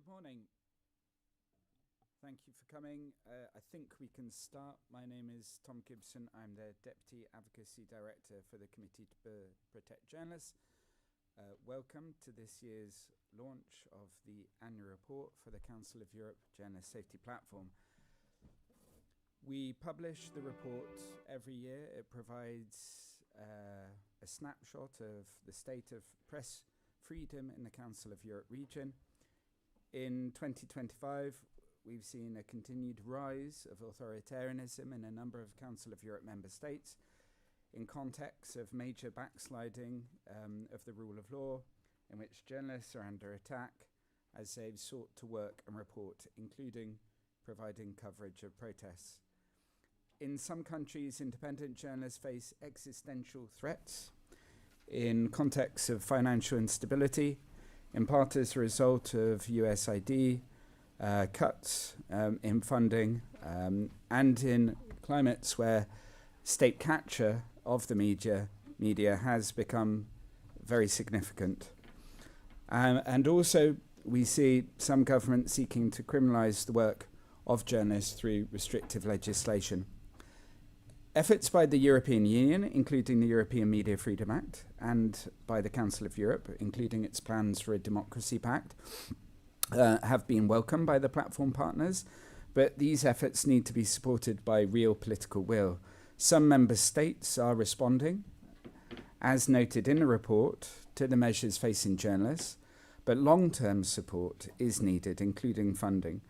Good morning. Thank you for coming. I think we can start. My name is Tom Gibson. I'm the Deputy Advocacy Director for the Committee to Protect Journalists. Welcome to this year's launch of the annual report for the Council of Europe Journalist Safety Platform. We publish the report every year. It provides a snapshot of the state of press freedom in the Council of Europe region. In 2025, we've seen a continued rise of authoritarianism in a number of Council of Europe member states in context of major backsliding of the rule of law, in which journalists are under attack as they've sought to work and report, including providing coverage of protests. In some countries, independent journalists face existential threats in context of financial instability, in part as a result of USAID cuts in funding and in climates where state capture of the media has become very significant. And also we see some governments seeking to criminalize the work of journalists through restrictive legislation. Efforts by the European Union, including the European Media Freedom Act, and by the Council of Europe, including its plans for a democracy pact, have been welcomed by the platform partners, but these efforts need to be supported by real political will. Some member states are responding, as noted in the report, to the measures facing journalists, but long-term support is needed, including funding.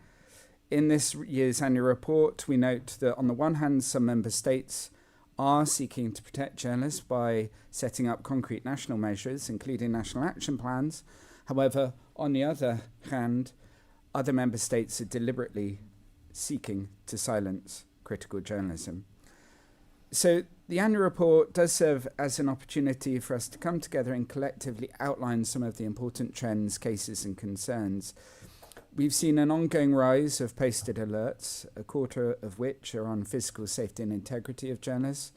In this year's annual report, we note that on the one hand, some member states are seeking to protect journalists by setting up concrete national measures, including national action plans. However, on the other hand, other member states are deliberately seeking to silence critical journalism. So the annual report does serve as an opportunity for us to come together and collectively outline some of the important trends, cases and concerns. We've seen an ongoing rise of posted alerts, a quarter of which are on physical safety and integrity of journalists.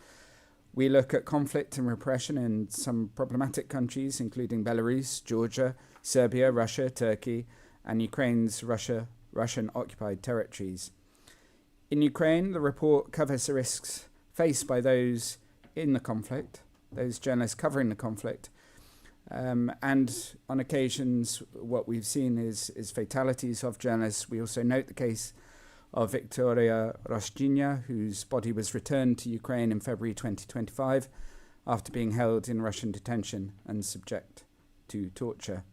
We look at conflict and repression in some problematic countries, including Belarus, Georgia, Serbia, Russia, Turkey, and Ukraine's Russian-occupied territories. In Ukraine, the report covers the risks faced by those in the conflict, those journalists covering the conflict. And on occasions, what we've seen is fatalities of journalists. We also note the case of Victoria Roshchina, whose body was returned to Ukraine in February 2025 after being held in Russian detention and subject to torture.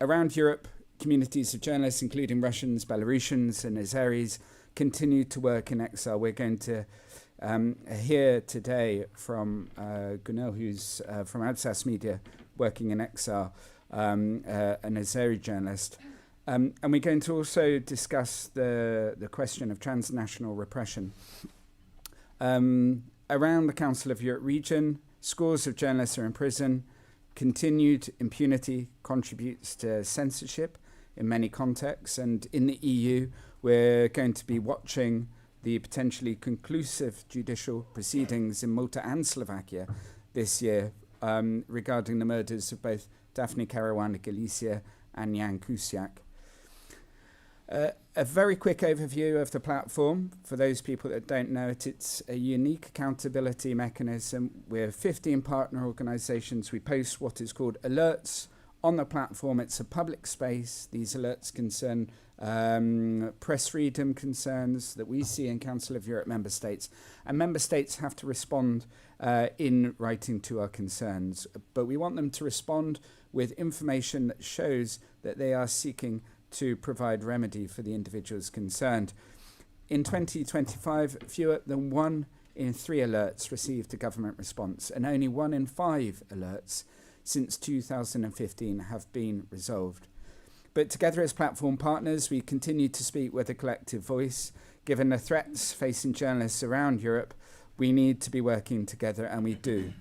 Around Europe, communities of journalists, including Russians, Belarusians and Azeris, continue to work in exile. We're going to hear today from Gunel, who's from Abzas Media, working in exile, an Azeri journalist. And we're going to also discuss the question of transnational repression. Around the Council of Europe region, scores of journalists are in prison. Continued impunity contributes to censorship in many contexts. And in the EU, we're going to be watching the potentially conclusive judicial proceedings in Malta and Slovakia this year regarding the murders of both Daphne Caruana Galizia and Jan Kuciak. A very quick overview of the platform. For those people that don't know it, it's a unique accountability mechanism. We're 15 partner organizations. We post what is called alerts on the platform. It's a public space. These alerts concern press freedom concerns that we see in Council of Europe member states. And member states have to respond in writing to our concerns. But we want them to respond with information that shows that they are seeking to provide remedy for the individuals concerned. In 2025, fewer than 1 in 3 alerts received a government response, and only 1 in 5 alerts since 2015 have been resolved. But together as platform partners, we continue to speak with a collective voice. Given the threats facing journalists around Europe, we need to be working together, and we do.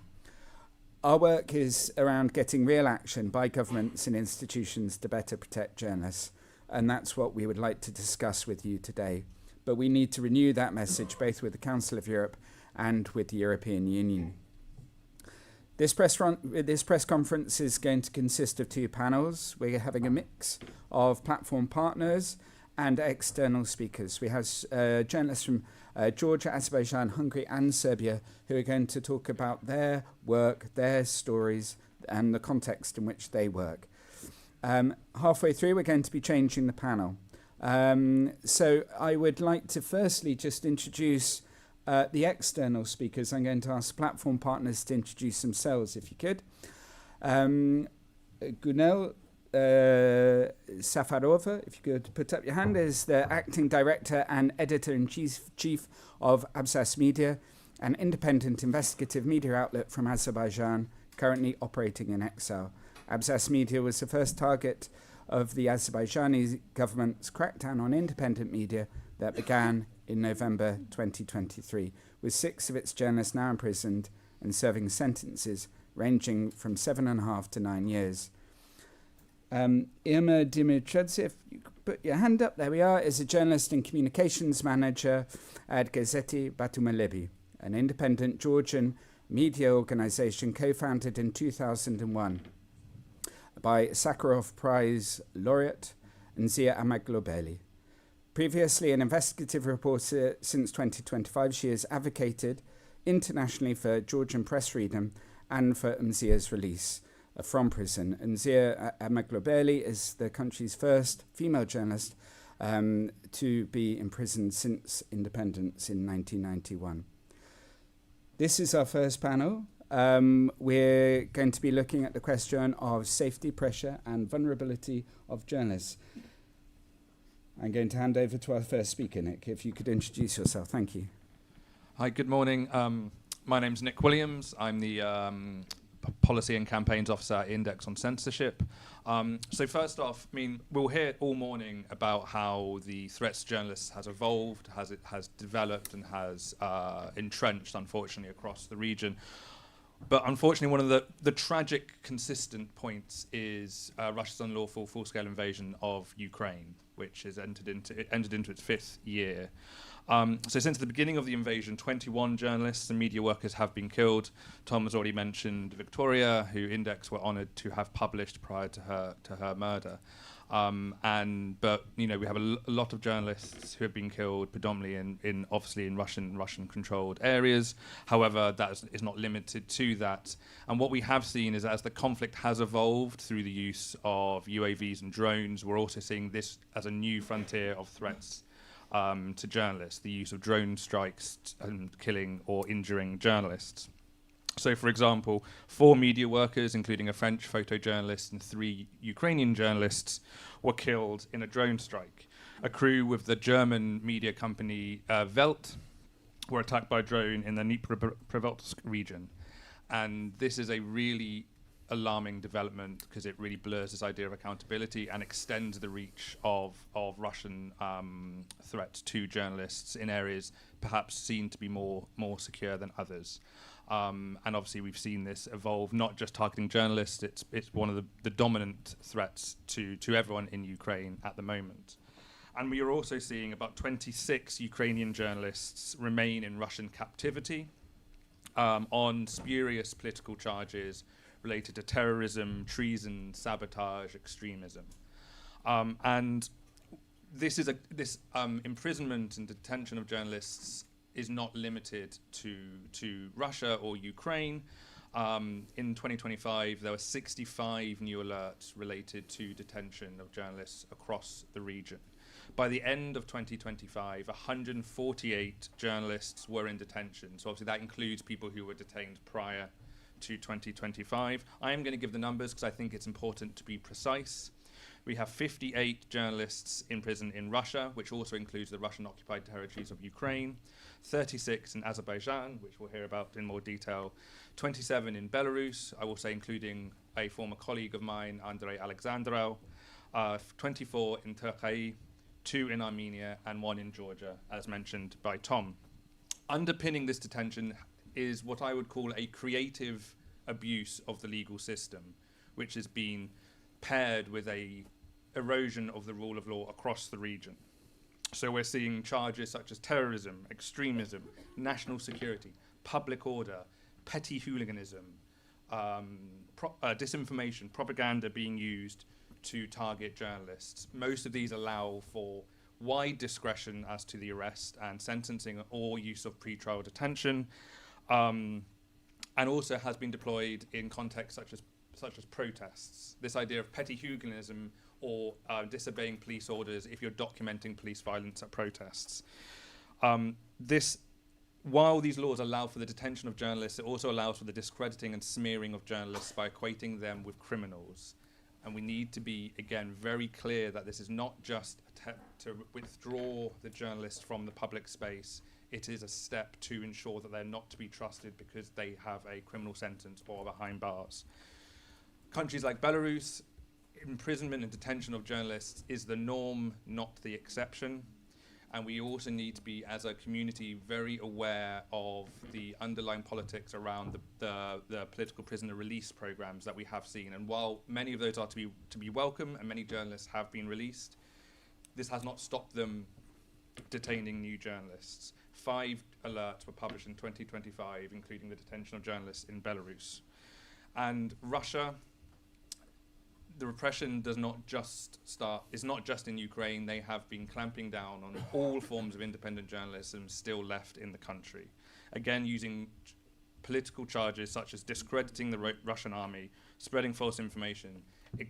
Our work is around getting real action by governments and institutions to better protect journalists, and that's what we would like to discuss with you today. But we need to renew that message both with the Council of Europe and with the European Union. This press conference is going to consist of 2 panels. We're having a mix of platform partners and external speakers. We have journalists from Georgia, Azerbaijan, Hungary and Serbia who are going to talk about their work, their stories and the context in which they work. Halfway through, we're going to be changing the panel. So I would like to firstly just introduce the external speakers. I'm going to ask platform partners to introduce themselves, if you could. Gunel, SAFAROVA, if you could put up your hand, is the acting director and editor-in-chief of Abzas Media, an independent investigative media outlet from Azerbaijan, currently operating in exile. Abzas Media was the first target of the Azerbaijani government's crackdown on independent media that began in November 2023, with 6 of its journalists now imprisoned and serving sentences ranging from 7.5 to 9 years. Irma DIMITRADZE, if you could put your hand up, there we are, is a journalist and communications manager at Gazeti Batumelebi, an independent Georgian media organization co-founded in 2001 by Sakharov Prize laureate Nzia Amaglobeli. Previously an investigative reporter since 2025, she has advocated internationally for Georgian press freedom and for Nzia's release from prison. Nzia Amaglobeli is the country's first female journalist to be imprisoned since independence in 1991. This is our first panel. We're going to be looking at the question of safety, pressure and vulnerability of journalists. I'm going to hand over to our first speaker, Nick, if you could introduce yourself. Thank you. Hi, good morning. My name's Nick Williams. I'm the Policy and Campaigns Officer at Index on Censorship. So first off, I mean, we'll hear all morning about how the threats to journalists has evolved, has developed and has entrenched, unfortunately, across the region. But unfortunately, one of the tragic consistent points is Russia's unlawful full-scale invasion of Ukraine, which has entered into its 5th year. So since the beginning of the invasion, 21 journalists and media workers have been killed. Tom has already mentioned Victoria, who Index were honoured to have published prior to her murder. But you know, we have a lot of journalists who have been killed, predominantly obviously in Russian-controlled areas. However, that is not limited to that. And what we have seen is, as the conflict has evolved through the use of UAVs and drones, we're also seeing this as a new frontier of threats to journalists, the use of drone strikes and killing or injuring journalists. So, for example, 4 media workers, including a French photojournalist and 3 Ukrainian journalists, were killed in a drone strike. A crew with the German media company Welt were attacked by a drone in the Dnipropetrovsk region. And this is a really alarming development because it really blurs this idea of accountability and extends the reach of Russian threats to journalists in areas perhaps seen to be more secure than others. And obviously we've seen this evolve, not just targeting journalists, it's one of the dominant threats to everyone in Ukraine at the moment. And we are also seeing about 26 Ukrainian journalists remain in Russian captivity on spurious political charges related to terrorism, treason, sabotage, extremism. And this imprisonment and detention of journalists is not limited to Russia or Ukraine. In 2025, there were 65 new alerts related to detention of journalists across the region. By the end of 2025, 148 journalists were in detention. So obviously that includes people who were detained prior to 2025. I am going to give the numbers because I think it's important to be precise. We have 58 journalists in prison in Russia, which also includes the Russian-occupied territories of Ukraine, 36 in Azerbaijan, which we'll hear about in more detail, 27 in Belarus, I will say including a former colleague of mine, Andrei Alexandrov, 24 in Turkey, 2 in Armenia, and 1 in Georgia, as mentioned by Tom. Underpinning this detention is what I would call a creative abuse of the legal system, which has been paired with a erosion of the rule of law across the region. So we're seeing charges such as terrorism, extremism, national security, public order, petty hooliganism, disinformation, propaganda being used to target journalists. Most of these allow for wide discretion as to the arrest and sentencing or use of pretrial detention, and also has been deployed in contexts such as protests. This idea of petty hooliganism or disobeying police orders if you're documenting police violence at protests. While these laws allow for the detention of journalists, it also allows for the discrediting and smearing of journalists by equating them with criminals. And we need to be, again, very clear that this is not just a step to withdraw the journalists from the public space. It is a step to ensure that they're not to be trusted because they have a criminal sentence or behind bars. Countries like Belarus, imprisonment and detention of journalists is the norm, not the exception. And we also need to be, as a community, very aware of the underlying politics around the political prisoner release programs that we have seen. And while many of those are to be welcome, and many journalists have been released, this has not stopped them detaining new journalists. 5 alerts were published in 2025, including the detention of journalists in Belarus. And Russia, the repression is not just in Ukraine. They have been clamping down on all forms of independent journalism still left in the country. Again, using political charges such as discrediting the Russian army, spreading false information,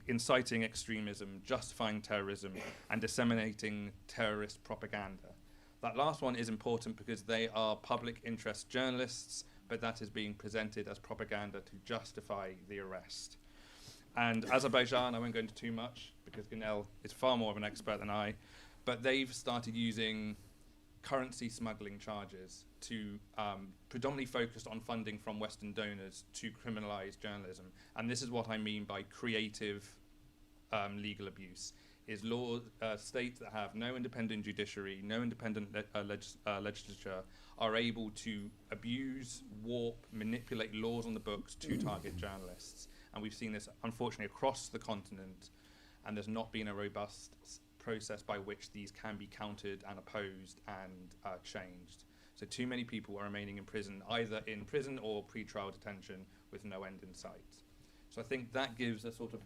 inciting extremism, justifying terrorism, and disseminating terrorist propaganda. That last one is important because they are public interest journalists, but that is being presented as propaganda to justify the arrest. And Azerbaijan, I won't go into too much because Gunel is far more of an expert than I, but they've started using currency smuggling charges to predominantly focused on funding from Western donors to criminalize journalism. And this is what I mean by creative legal abuse, is states that have no independent judiciary, no independent legislature, are able to abuse, warp, manipulate laws on the books to target journalists. And we've seen this, unfortunately, across the continent, and there's not been a robust process by which these can be countered and opposed and changed. So too many people are remaining in prison, either in prison or pre-trial detention with no end in sight. So I think that gives a sort of,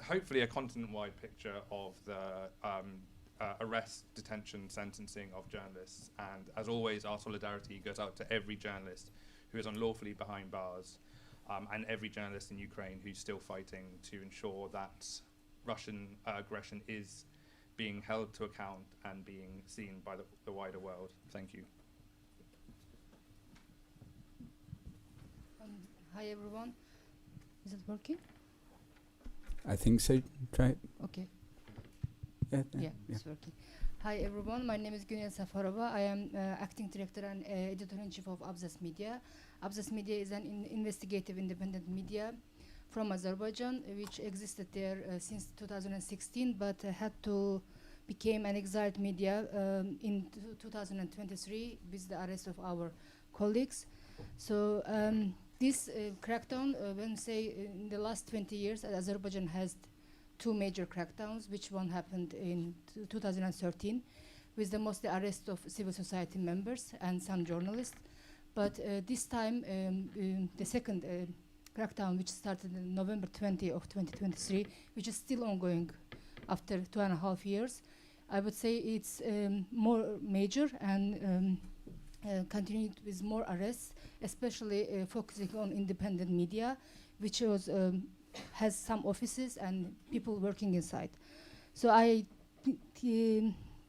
hopefully a continent-wide picture of the arrest, detention, sentencing of journalists. And as always, our solidarity goes out to every journalist who is unlawfully behind bars, and every journalist in Ukraine who's still fighting to ensure that Russian aggression is being held to account and being seen by the wider world. Thank you. Hi everyone. Is it working? I think so. Try it. Okay. Yeah. It's working. Hi everyone, my name is Gunel SAFAROVA. I am acting director and editor-in-chief of Abzas Media. Abzas Media is an investigative independent media from Azerbaijan, which existed there since 2016, but had to become an exiled media in 2023 with the arrest of our colleagues. So this crackdown, when say in the last 20 years, Azerbaijan has 2 major crackdowns, which one happened in 2013 with the mostly arrest of civil society members and some journalists. But this time, the second crackdown, which started in November 20 of 2023, which is still ongoing after 2.5 years, I would say it's more major and continued with more arrests, especially focusing on independent media, which was has some offices and people working inside. So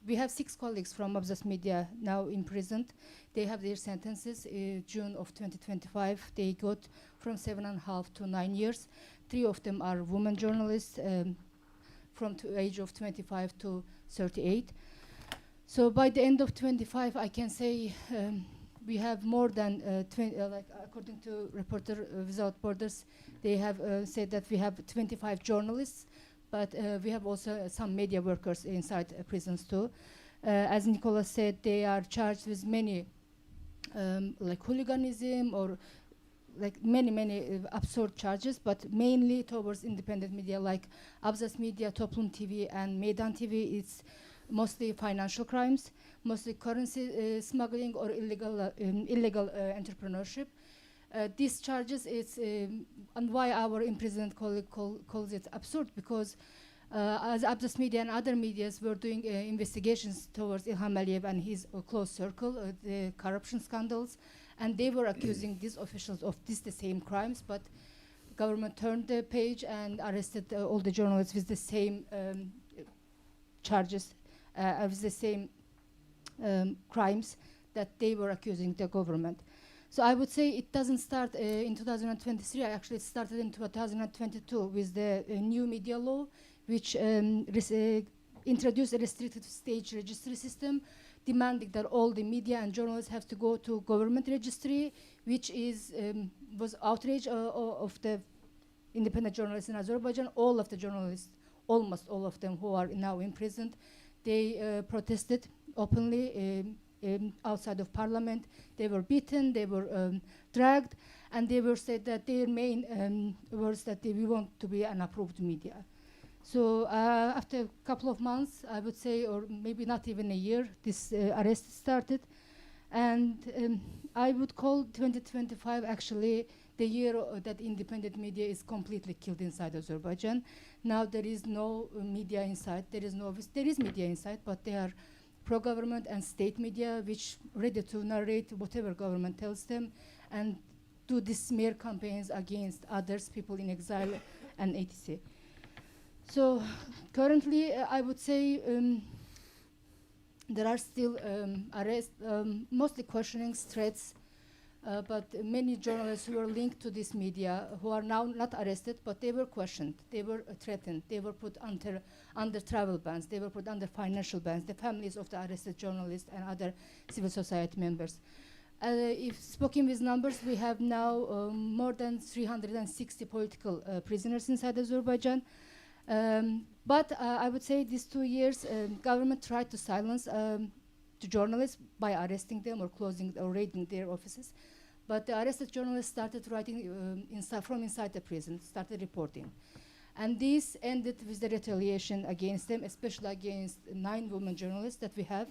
we have 6 colleagues from Abzas Media now imprisoned. They have their sentences June of 2025. They got from 7.5 to 9 years. 3 of them are women journalists from the age of 25 to 38. So by the end of 25, I can say we have more than 20, like according to Reporter Without Borders, they have said that we have 25 journalists, but we have also some media workers inside prisons too. As Nicolas said, they are charged with many like hooliganism or like many absurd charges, but mainly towards independent media like Abzas Media, Toplum TV and Meydan TV. It's mostly financial crimes, mostly currency smuggling or illegal entrepreneurship. These charges, and why our imprisoned colleague calls it absurd, because as Abzas media and other medias were doing investigations towards Ilham Aliyev and his close circle, the corruption scandals, and they were accusing these officials of the same crimes, but government turned the page and arrested all the journalists with the same charges, with the same crimes that they were accusing the government. So I would say it doesn't start in 2023. Actually, it started in 2022 with the new media law, which introduced a restricted stage registry system, demanding that all the media and journalists have to go to government registry, which was outrage of the independent journalists in Azerbaijan. All of the journalists, almost all of them who are now imprisoned, they protested openly outside of parliament. They were beaten, they were dragged, and they were said that their main words that we want to be an approved media. So after a couple of months, I would say, or maybe not even a year, this arrest started. And I would call 2025 actually the year that independent media is completely killed inside Azerbaijan. Now there is no media inside, there is media inside, but they are pro-government and state media, which ready to narrate whatever government tells them and do these smear campaigns against others, people in exile and etc. So currently, I would say there are still arrests, mostly questionings, threats, but many journalists who were linked to this media who are now not arrested, but they were questioned, they were threatened, they were put under travel bans, they were put under financial bans, the families of the arrested journalists and other civil society members. If speaking with numbers, we have now more than 360 political prisoners inside Azerbaijan. But I would say these 2 years, government tried to silence the journalists by arresting them or closing or raiding their offices. But the arrested journalists started writing from inside the prison, started reporting. And this ended with the retaliation against them, especially against 9 women journalists that we have.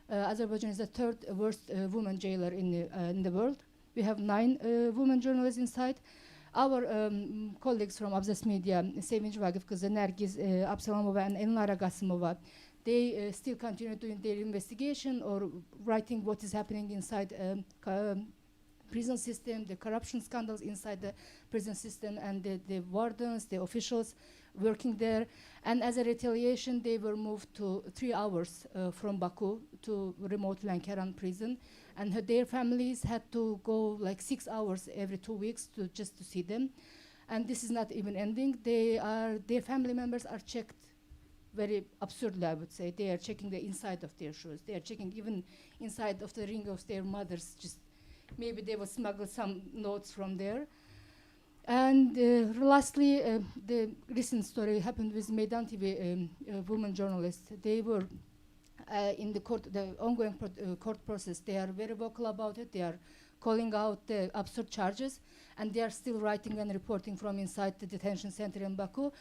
Azerbaijan is the 3rd worst woman jailer in the world. We have 9 women journalists inside. Our colleagues from Abzas Media, Sevinç Vagif Kızı, Nergiz Absalomova and Elnara Gasimova, they still continue doing their investigation or writing what is happening inside prison system, the corruption scandals inside the prison system, and the wardens, the officials working there. And as a retaliation, they were moved to 3 hours from Baku to remote Lankaran prison. And their families had to go like 6 hours every 2 weeks just to see them. And this is not even ending. Their family members are checked very absurdly, I would say. They are checking the inside of their shoes. They are checking even inside of the ring of their mothers. Just maybe they will smuggle some notes from there. And lastly, the recent story happened with Meydan TV women journalists. They were in the court, the ongoing court process. They are very vocal about it. They are calling out the absurd charges, and they are still writing and reporting from inside the detention center in Baku.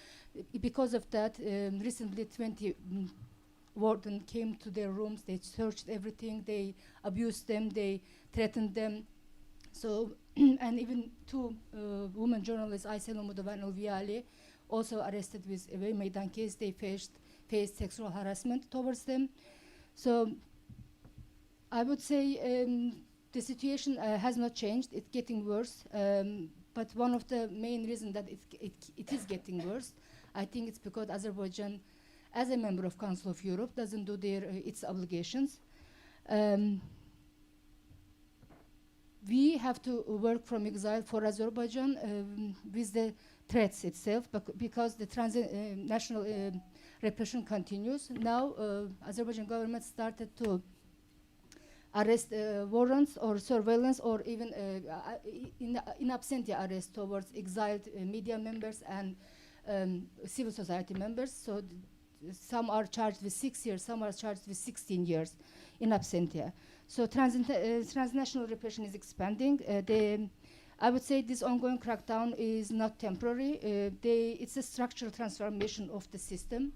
Because of that, recently 20 wardens came to their rooms. They searched everything. They abused them. They threatened them. So, and even 2 women journalists, Aysel Umudova and Ulviye Ali, also arrested with a Meydan case. They faced sexual harassment towards them. So I would say the situation has not changed. It's getting worse. But one of the main reasons that it is getting worse, I think it's because Azerbaijan, as a member of Council of Europe, doesn't do its obligations. We have to work from exile for Azerbaijan with the threats itself, because the transnational repression continues. Now, Azerbaijan government started to arrest warrants or surveillance or even in absentia arrest towards exiled media members and civil society members. So some are charged with 6 years, some are charged with 16 years in absentia. So transnational repression is expanding. I would say this ongoing crackdown is not temporary. It's a structural transformation of the system.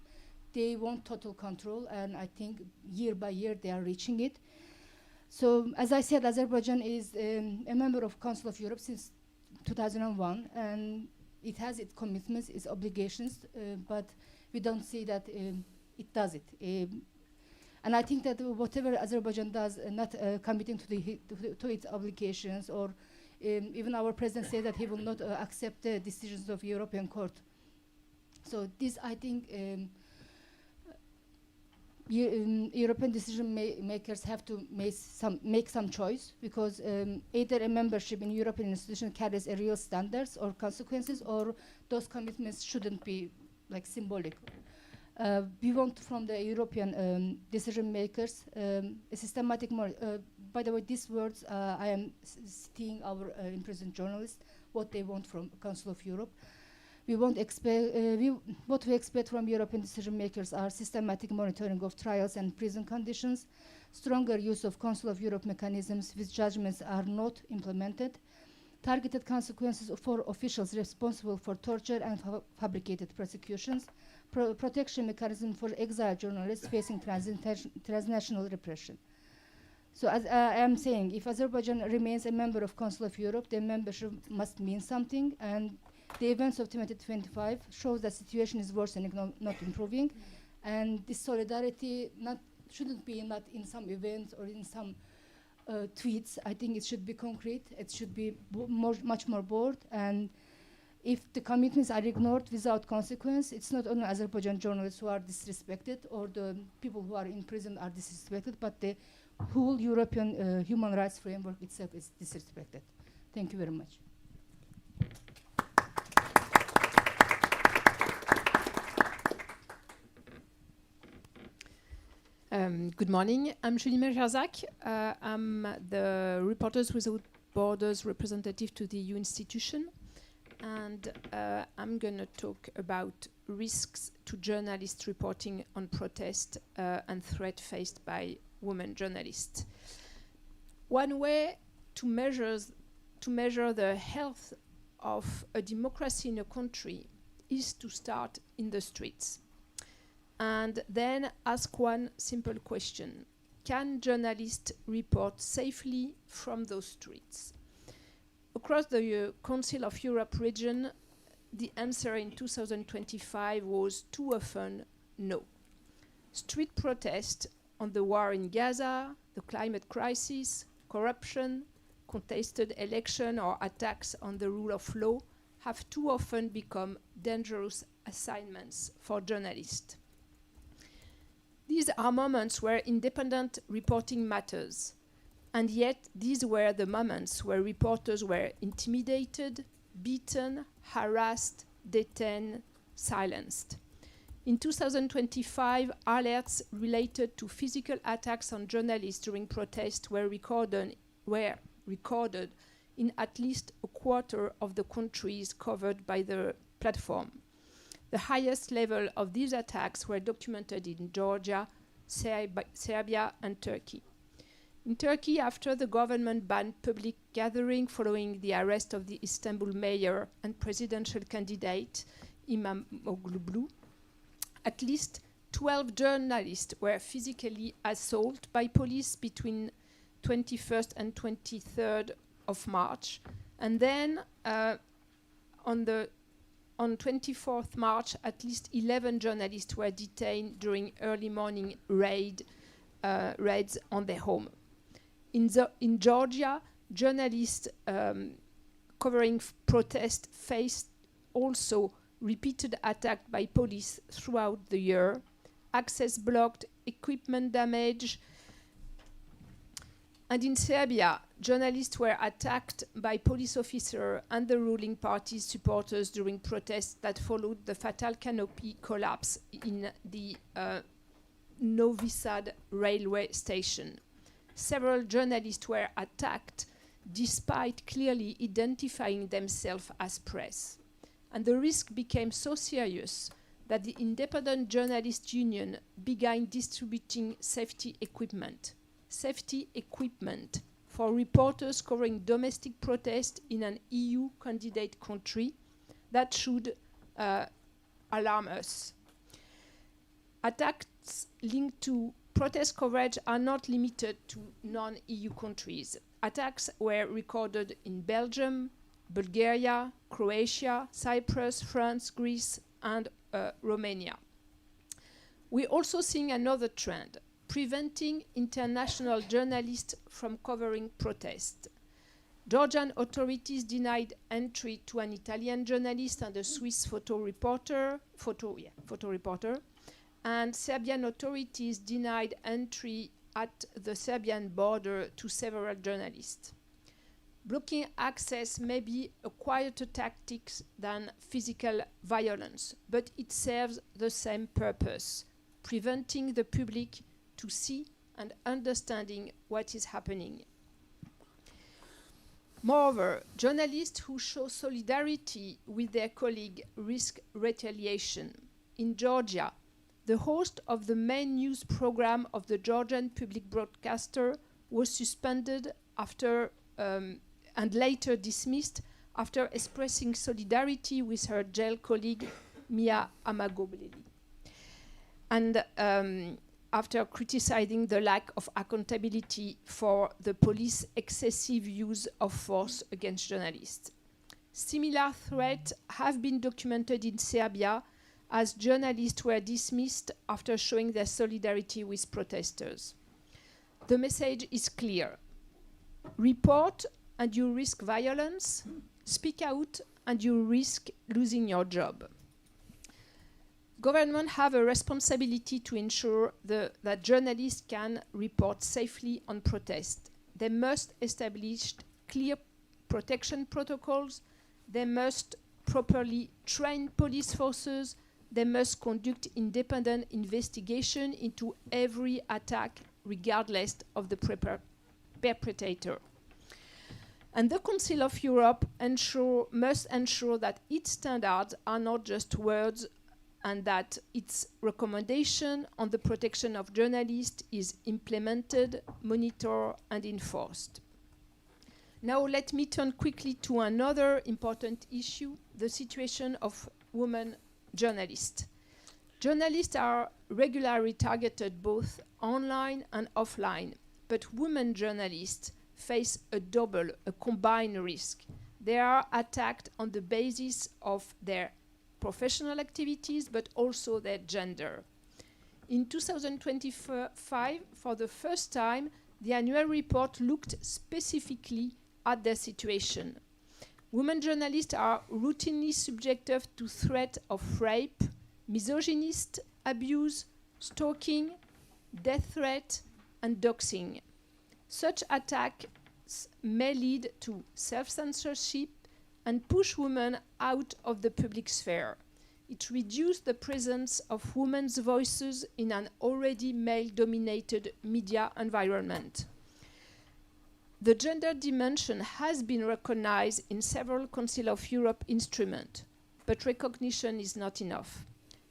They want total control, and I think year by year they are reaching it. So, as I said, Azerbaijan is a member of Council of Europe since 2001, and it has its commitments, its obligations, but we don't see that it does it. And I think that whatever Azerbaijan does, not committing to its obligations, or even our president said that he will not accept the decisions of European Court. So this, I think, European decision makers have to make some choice, because either a membership in European institution carries a real standards or consequences, or those commitments shouldn't be like symbolic. We want from the European decision makers a systematic by the way, these words I am citing our imprisoned journalists, what they want from Council of Europe. What we expect from European decision makers are systematic monitoring of trials and prison conditions, stronger use of Council of Europe mechanisms which judgments are not implemented, targeted consequences for officials responsible for torture and fabricated prosecutions, protection mechanism for exile journalists facing transnational repression. So as I am saying, if Azerbaijan remains a member of Council of Europe, their membership must mean something, and the events of 2025 shows that situation is worsening, not improving, and this solidarity shouldn't be not in some events or in some tweets. I think it should be concrete. It should be much more bold. And if the commitments are ignored without consequence, it's not only Azerbaijan journalists who are disrespected or the people who are in prison are disrespected, but the whole European human rights framework itself is disrespected. Thank you very much. Good morning. I'm Julie Merzak. I'm the Reporters Without Borders representative to the EU institution, and I'm going to talk about risks to journalists reporting on protest and threat faced by women journalists. One way to measure the health of a democracy in a country is to start in the streets. And then ask one simple question: can journalists report safely from those streets? Across the Council of Europe region, the answer in 2025 was too often no. Street protest on the war in Gaza, the climate crisis, corruption, contested election, or attacks on the rule of law have too often become dangerous assignments for journalists. These are moments where independent reporting matters, and yet these were the moments where reporters were intimidated, beaten, harassed, detained, silenced. In 2025, alerts related to physical attacks on journalists during protests were recorded in at least a quarter of the countries covered by the platform. The highest level of these attacks were documented in Georgia, Serbia, and Turkey. In Turkey, after the government banned public gathering following the arrest of the Istanbul mayor and presidential candidate Imamoglu, at least 12 journalists were physically assaulted by police between 21st and 23rd of March. And then on 24th March, at least 11 journalists were detained during early morning raids on their home. In Georgia, journalists covering protests faced also repeated attacks by police throughout the year, access blocked, equipment damage. And in Serbia, journalists were attacked by police officers and the ruling party's supporters during protests that followed the fatal canopy collapse in the Novi Sad railway station. Several journalists were attacked despite clearly identifying themselves as press. And the risk became so serious that the Independent Journalists Union began distributing safety equipment for reporters covering domestic protests in an EU candidate country that should alarm us. Attacks linked to protest coverage are not limited to non-EU countries. Attacks were recorded in Belgium, Bulgaria, Croatia, Cyprus, France, Greece, and Romania. We're also seeing another trend, preventing international journalists from covering protests. Georgian authorities denied entry to an Italian journalist and a Swiss photo reporter, and Serbian authorities denied entry at the Serbian border to several journalists. Blocking access may be a quieter tactic than physical violence, but it serves the same purpose, preventing the public to see and understanding what is happening. Moreover, journalists who show solidarity with their colleague risk retaliation. In Georgia, the host of the main news program of the Georgian public broadcaster was suspended after and later dismissed after expressing solidarity with her jail colleague Mia Amagobleli, and after criticizing the lack of accountability for the police excessive use of force against journalists. Similar threats have been documented in Serbia, as journalists were dismissed after showing their solidarity with protesters. The message is clear. Report and you risk violence. Speak out and you risk losing your job. Governments have a responsibility to ensure that journalists can report safely on protest. They must establish clear protection protocols. They must properly train police forces. They must conduct independent investigation into every attack, regardless of the perpetrator. And the Council of Europe must ensure that its standards are not just words, and that its recommendation on the protection of journalists is implemented, monitored, and enforced. Now let me turn quickly to another important issue, the situation of women journalists. Journalists are regularly targeted both online and offline, but women journalists face a combined risk. They are attacked on the basis of their professional activities, but also their gender. In 2025, for the first time, the annual report looked specifically at their situation. Women journalists are routinely subjected to threat of rape, misogynist abuse, stalking, death threat, and doxing. Such attacks may lead to self-censorship and push women out of the public sphere. It reduces the presence of women's voices in an already male-dominated media environment. The gender dimension has been recognized in several Council of Europe instruments, but recognition is not enough.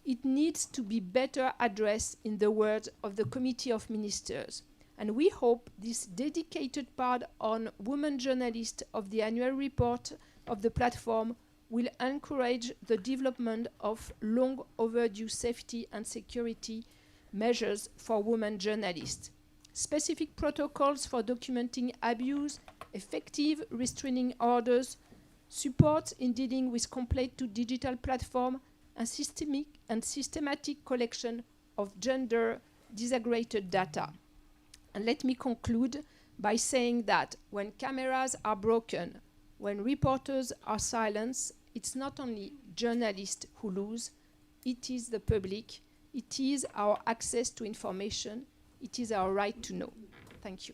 It needs to be better addressed in the words of the Committee of Ministers. And we hope this dedicated part on women journalists of the annual report of the platform will encourage the development of long overdue safety and security measures for women journalists. Specific protocols for documenting abuse, effective restraining orders, support in dealing with complaint to digital platform, and systematic collection of gender disaggregated data. And let me conclude by saying that when cameras are broken, when reporters are silenced, it's not only journalists who lose, it is the public, it is our access to information, it is our right to know. Thank you.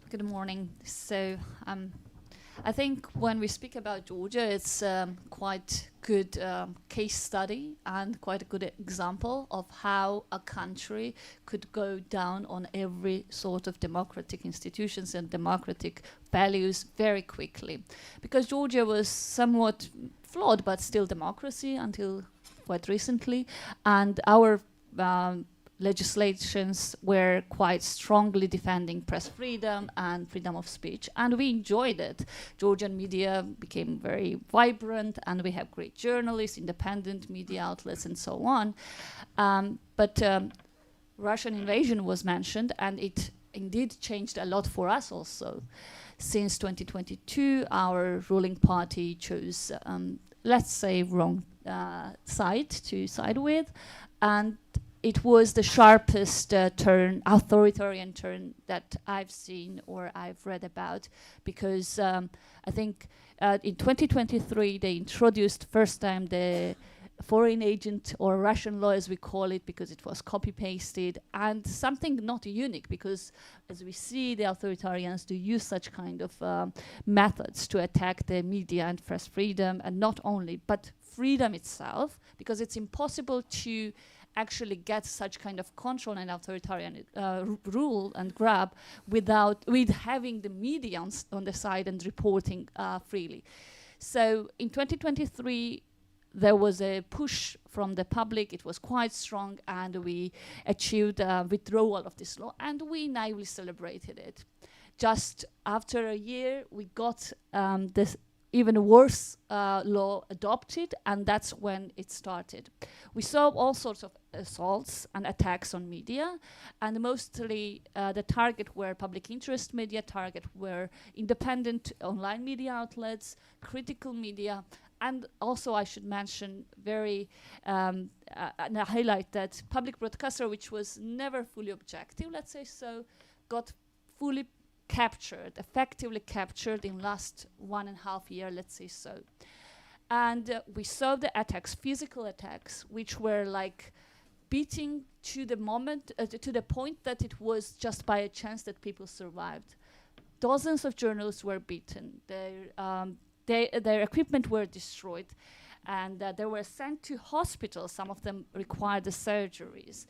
Good morning. So I think when we speak about Georgia, it's quite good case study and quite a good example of how a country could go down on every sort of democratic institutions and democratic values very quickly. Because Georgia was somewhat flawed, but still democracy until quite recently. And our legislations were quite strongly defending press freedom and freedom of speech, and we enjoyed it. Georgian media became very vibrant, and we have great journalists, independent media outlets, and so on. But Russian invasion was mentioned, and it indeed changed a lot for us also. Since 2022, our ruling party chose, let's say, wrong side to side with, and it was the sharpest authoritarian turn that I've seen or I've read about, because I think in 2023 they introduced first time the foreign agent or Russian law, as we call it, because it was copy-pasted, and something not unique, because as we see, the authoritarians do use such kind of methods to attack the media and press freedom, and not only, but freedom itself, because it's impossible to actually get such kind of control and authoritarian rule and grab with having the media on the side and reporting freely. So in 2023, there was a push from the public. It was quite strong, and we achieved withdrawal of this law, and we naively celebrated it. Just after a year, we got this even worse law adopted, and that's when it started. We saw all sorts of assaults and attacks on media, and mostly the target were public interest media, target were independent online media outlets, critical media, and also I should mention and highlight that public broadcaster, which was never fully objective, let's say so, got fully effectively captured in last 1.5 years, let's say so. And we saw the attacks, physical attacks, which were like beating to the point that it was just by a chance that people survived. Dozens of journalists were beaten. Their equipment were destroyed, and they were sent to hospitals. Some of them required the surgeries,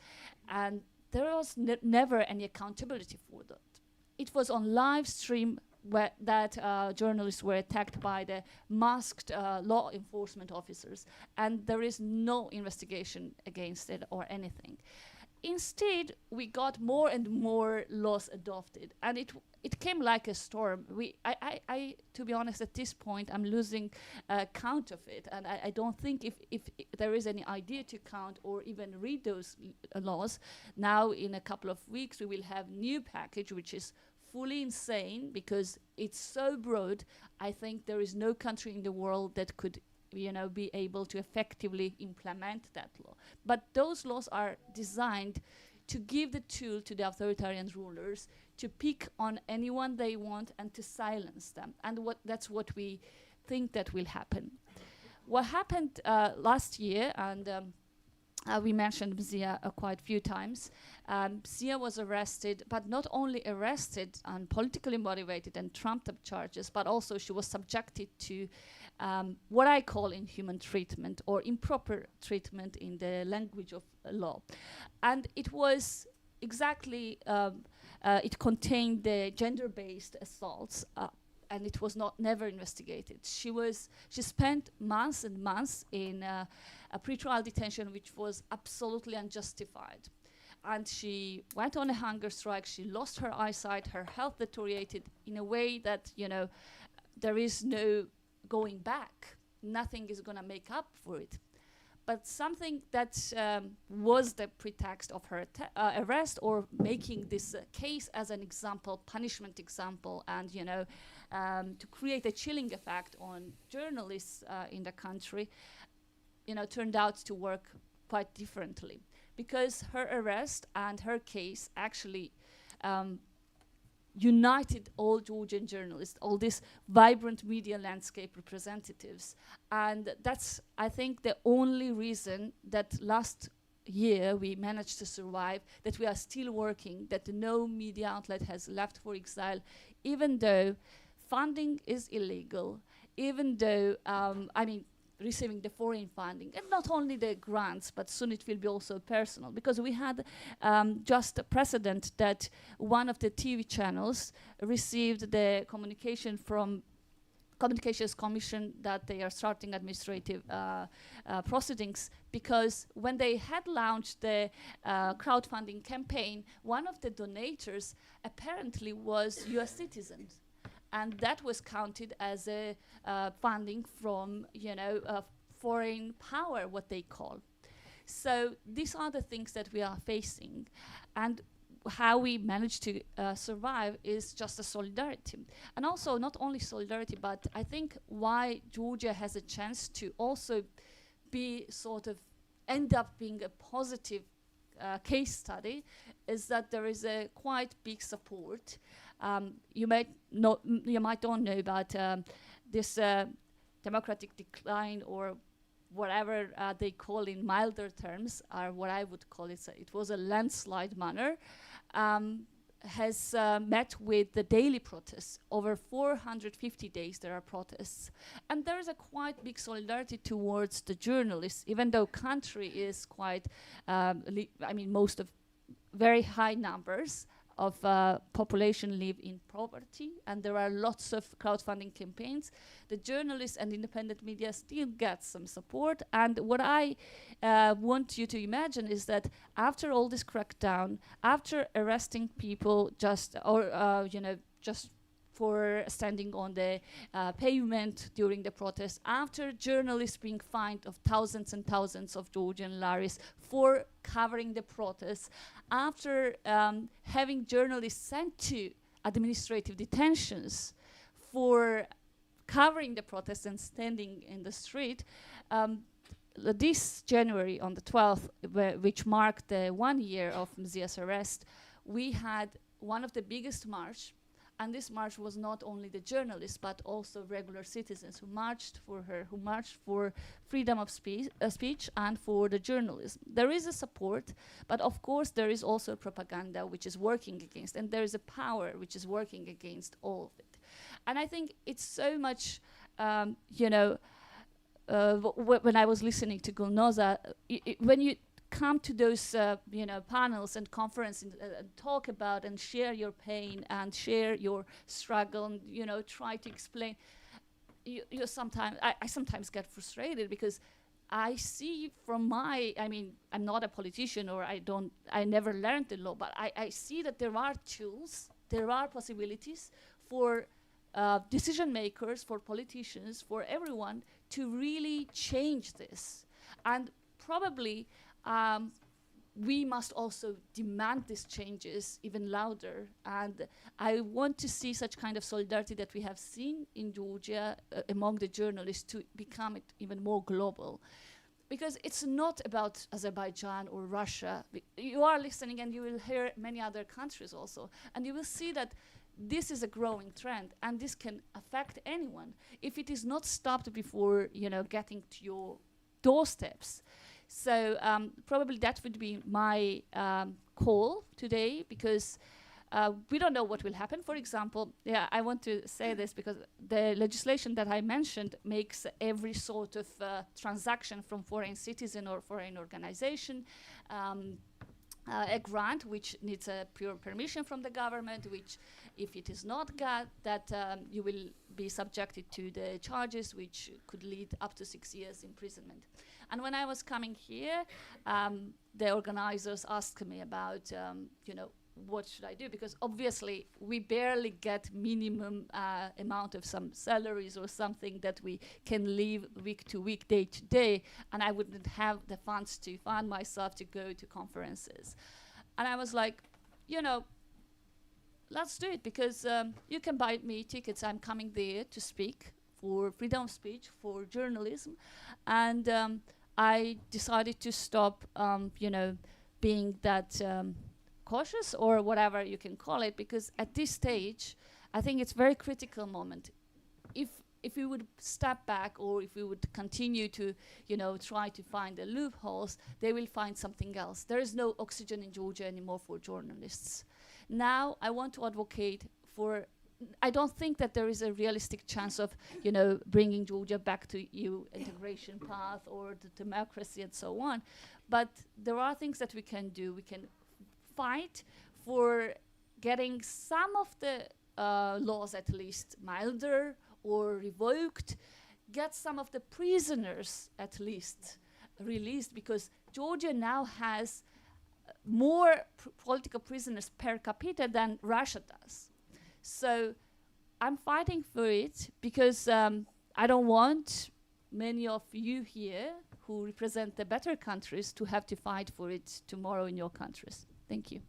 and there was never any accountability for that. It was on live stream that journalists were attacked by the masked law enforcement officers, and there is no investigation against it or anything. Instead, we got more and more laws adopted, and it came like a storm. To be honest, at this point, I'm losing count of it, and I don't think if there is any idea to count or even read those laws. Now, in a couple of weeks, we will have new package, which is fully insane because it's so broad. I think there is no country in the world that could be able to effectively implement that law. But those laws are designed to give the tool to the authoritarian rulers to pick on anyone they want and to silence them. And that's what we think that will happen. What happened last year, and we mentioned Zia quite a few times. Zia was arrested, but not only arrested on politically motivated and trumped-up charges, but also she was subjected to what I call inhuman treatment or improper treatment in the language of law. And it was exactly, it contained the gender-based assaults, and it was never investigated. She spent months and months in a pretrial detention, which was absolutely unjustified. And she went on a hunger strike. She lost her eyesight. Her health deteriorated in a way that there is no going back. Nothing is going to make up for it. But something that was the pretext of her arrest or making this case as an example, punishment example, and to create a chilling effect on journalists in the country, turned out to work quite differently, because her arrest and her case actually united all Georgian journalists, all these vibrant media landscape representatives. And that's, I think, the only reason that last year we managed to survive, that we are still working, that no media outlet has left for exile, even though funding is illegal, even though, receiving the foreign funding, and not only the grants, but soon it will be also personal, because we had just a precedent that one of the TV channels received the communication from Communications Commission that they are starting administrative proceedings, because when they had launched the crowdfunding campaign, one of the donators apparently was US citizens, and that was counted as a funding from, a foreign power, what they call. So these are the things that we are facing, and how we manage to survive is just a solidarity. And also not only solidarity, but I think why Georgia has a chance to also be sort of end up being a positive case study is that there is a quite big support. You might not know about this democratic decline, or whatever they call in milder terms, or what I would call it, it was a landslide manner, has met with the daily protests. Over 450 days there are protests. And there is a quite big solidarity towards the journalists, even though country is quite, most of very high numbers of population live in poverty, and there are lots of crowdfunding campaigns. The journalists and independent media still get some support, and what I want you to imagine is that after all this crackdown, after arresting people just for standing on the pavement during the protest, after journalists being fined of thousands and thousands of Georgian laris for covering the protests, after having journalists sent to administrative detentions for covering the protests and standing in the street, this January on the 12th, which marked the 1 year of Mzia's arrest, we had one of the biggest march. And this march was not only the journalists, but also regular citizens who marched for her, who marched for freedom of speech and for the journalism. There is a support, but of course there is also propaganda which is working against, and there is a power which is working against all of it. And I think it's so much, when I was listening to Gulnoza, when you come to those panels and conferences and talk about and share your pain and share your struggle and try to explain, I sometimes get frustrated because I see from I'm not a politician, or I never learned the law, but I see that there are tools, there are possibilities for decision makers, for politicians, for everyone to really change this. And probably we must also demand these changes even louder. And I want to see such kind of solidarity that we have seen in Georgia among the journalists to become it even more global. Because it's not about Azerbaijan or Russia. You are listening and you will hear many other countries also. And you will see that this is a growing trend, and this can affect anyone if it is not stopped before getting to your doorsteps. So probably that would be my call today, because we don't know what will happen. For example, I want to say this because the legislation that I mentioned makes every sort of transaction from foreign citizen or foreign organization a grant which needs a pure permission from the government, which if it is not got, that you will be subjected to the charges which could lead up to 6 years imprisonment. And when I was coming here, the organizers asked me about, what should I do? Because obviously we barely get minimum amount of some salaries or something that we can live week to week, day to day, and I wouldn't have the funds to fund myself to go to conferences. And I was like, let's do it, because you can buy me tickets. I'm coming there to speak for freedom of speech, for journalism, and I decided to stop, being that cautious or whatever you can call it, because at this stage, I think it's a very critical moment. If we would step back, or if we would continue to, try to find the loopholes, they will find something else. There is no oxygen in Georgia anymore for journalists. Now I want to advocate for. I don't think that there is a realistic chance of, bringing Georgia back to EU integration path or the democracy and so on. But there are things that we can do. We can fight for getting some of the laws at least milder, or revoked, get some of the prisoners at least released, because Georgia now has more political prisoners per capita than Russia does. So I'm fighting for it because I don't want many of you here who represent the better countries to have to fight for it tomorrow in your countries. Thank you.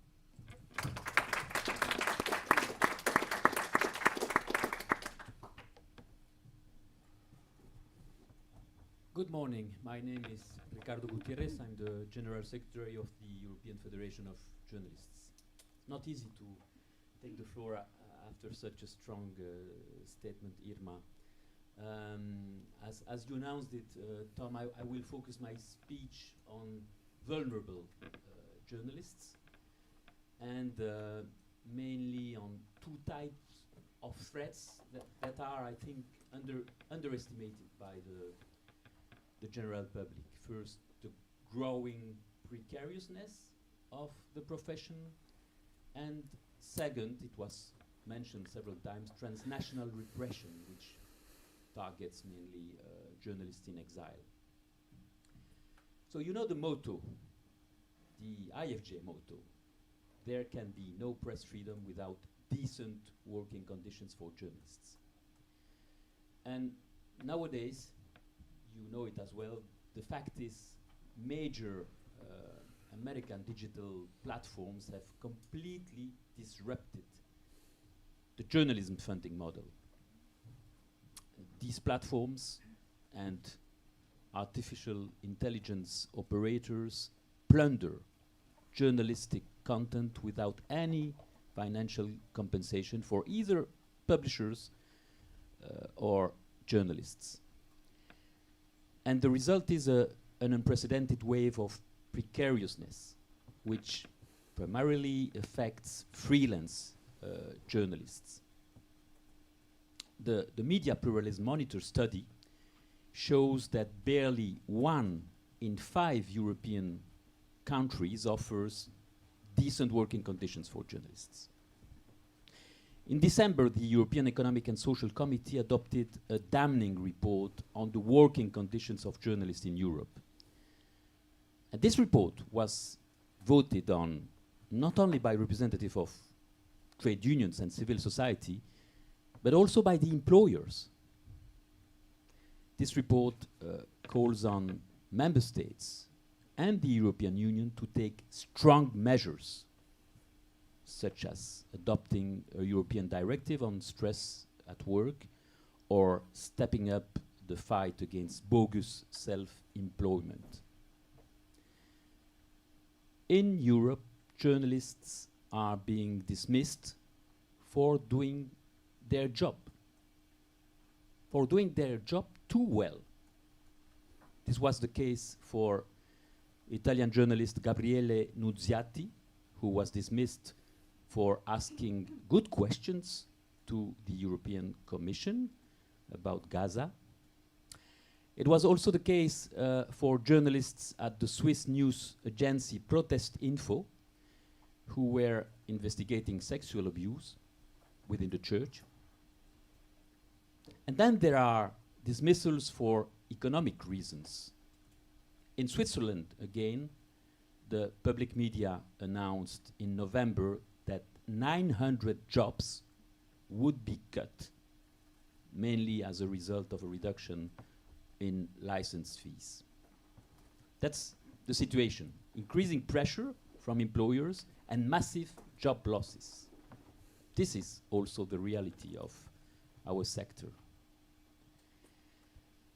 Good morning. My name is Ricardo Gutierrez. I'm the General Secretary of the European Federation of Journalists. It's not easy to take the floor after such a strong statement, Irma. As you announced it, Tom, I will focus my speech on vulnerable journalists, and mainly on two types of threats that are, I think, underestimated by the general public. First, the growing precariousness of the profession, and second, it was mentioned several times, transnational repression, which targets mainly journalists in exile. So you know the motto, the IFJ motto: there can be no press freedom without decent working conditions for journalists. And nowadays, you know it as well, the fact is major American digital platforms have completely disrupted the journalism funding model. These platforms and artificial intelligence operators plunder journalistic content without any financial compensation for either publishers or journalists. And the result is an unprecedented wave of precariousness, which primarily affects freelance journalists. The Media Pluralism Monitor study shows that barely 1 in 5 European countries offers decent working conditions for journalists. In December, the European Economic and Social Committee adopted a damning report on the working conditions of journalists in Europe. And this report was voted on not only by representatives of trade unions and civil society, but also by the employers. This report calls on member states and the European Union to take strong measures, such as adopting a European directive on stress at work or stepping up the fight against bogus self-employment. In Europe, journalists are being dismissed for doing their job too well. This was the case for Italian journalist Gabriele Nunziati, who was dismissed for asking good questions to the European Commission about Gaza. It was also the case for journalists at the Swiss news agency Protest Info, who were investigating sexual abuse within the church. And then there are dismissals for economic reasons. In Switzerland, again, the public media announced in November that 900 jobs would be cut, mainly as a result of a reduction in license fees. That's the situation. Increasing pressure from employers and massive job losses. This is also the reality of our sector.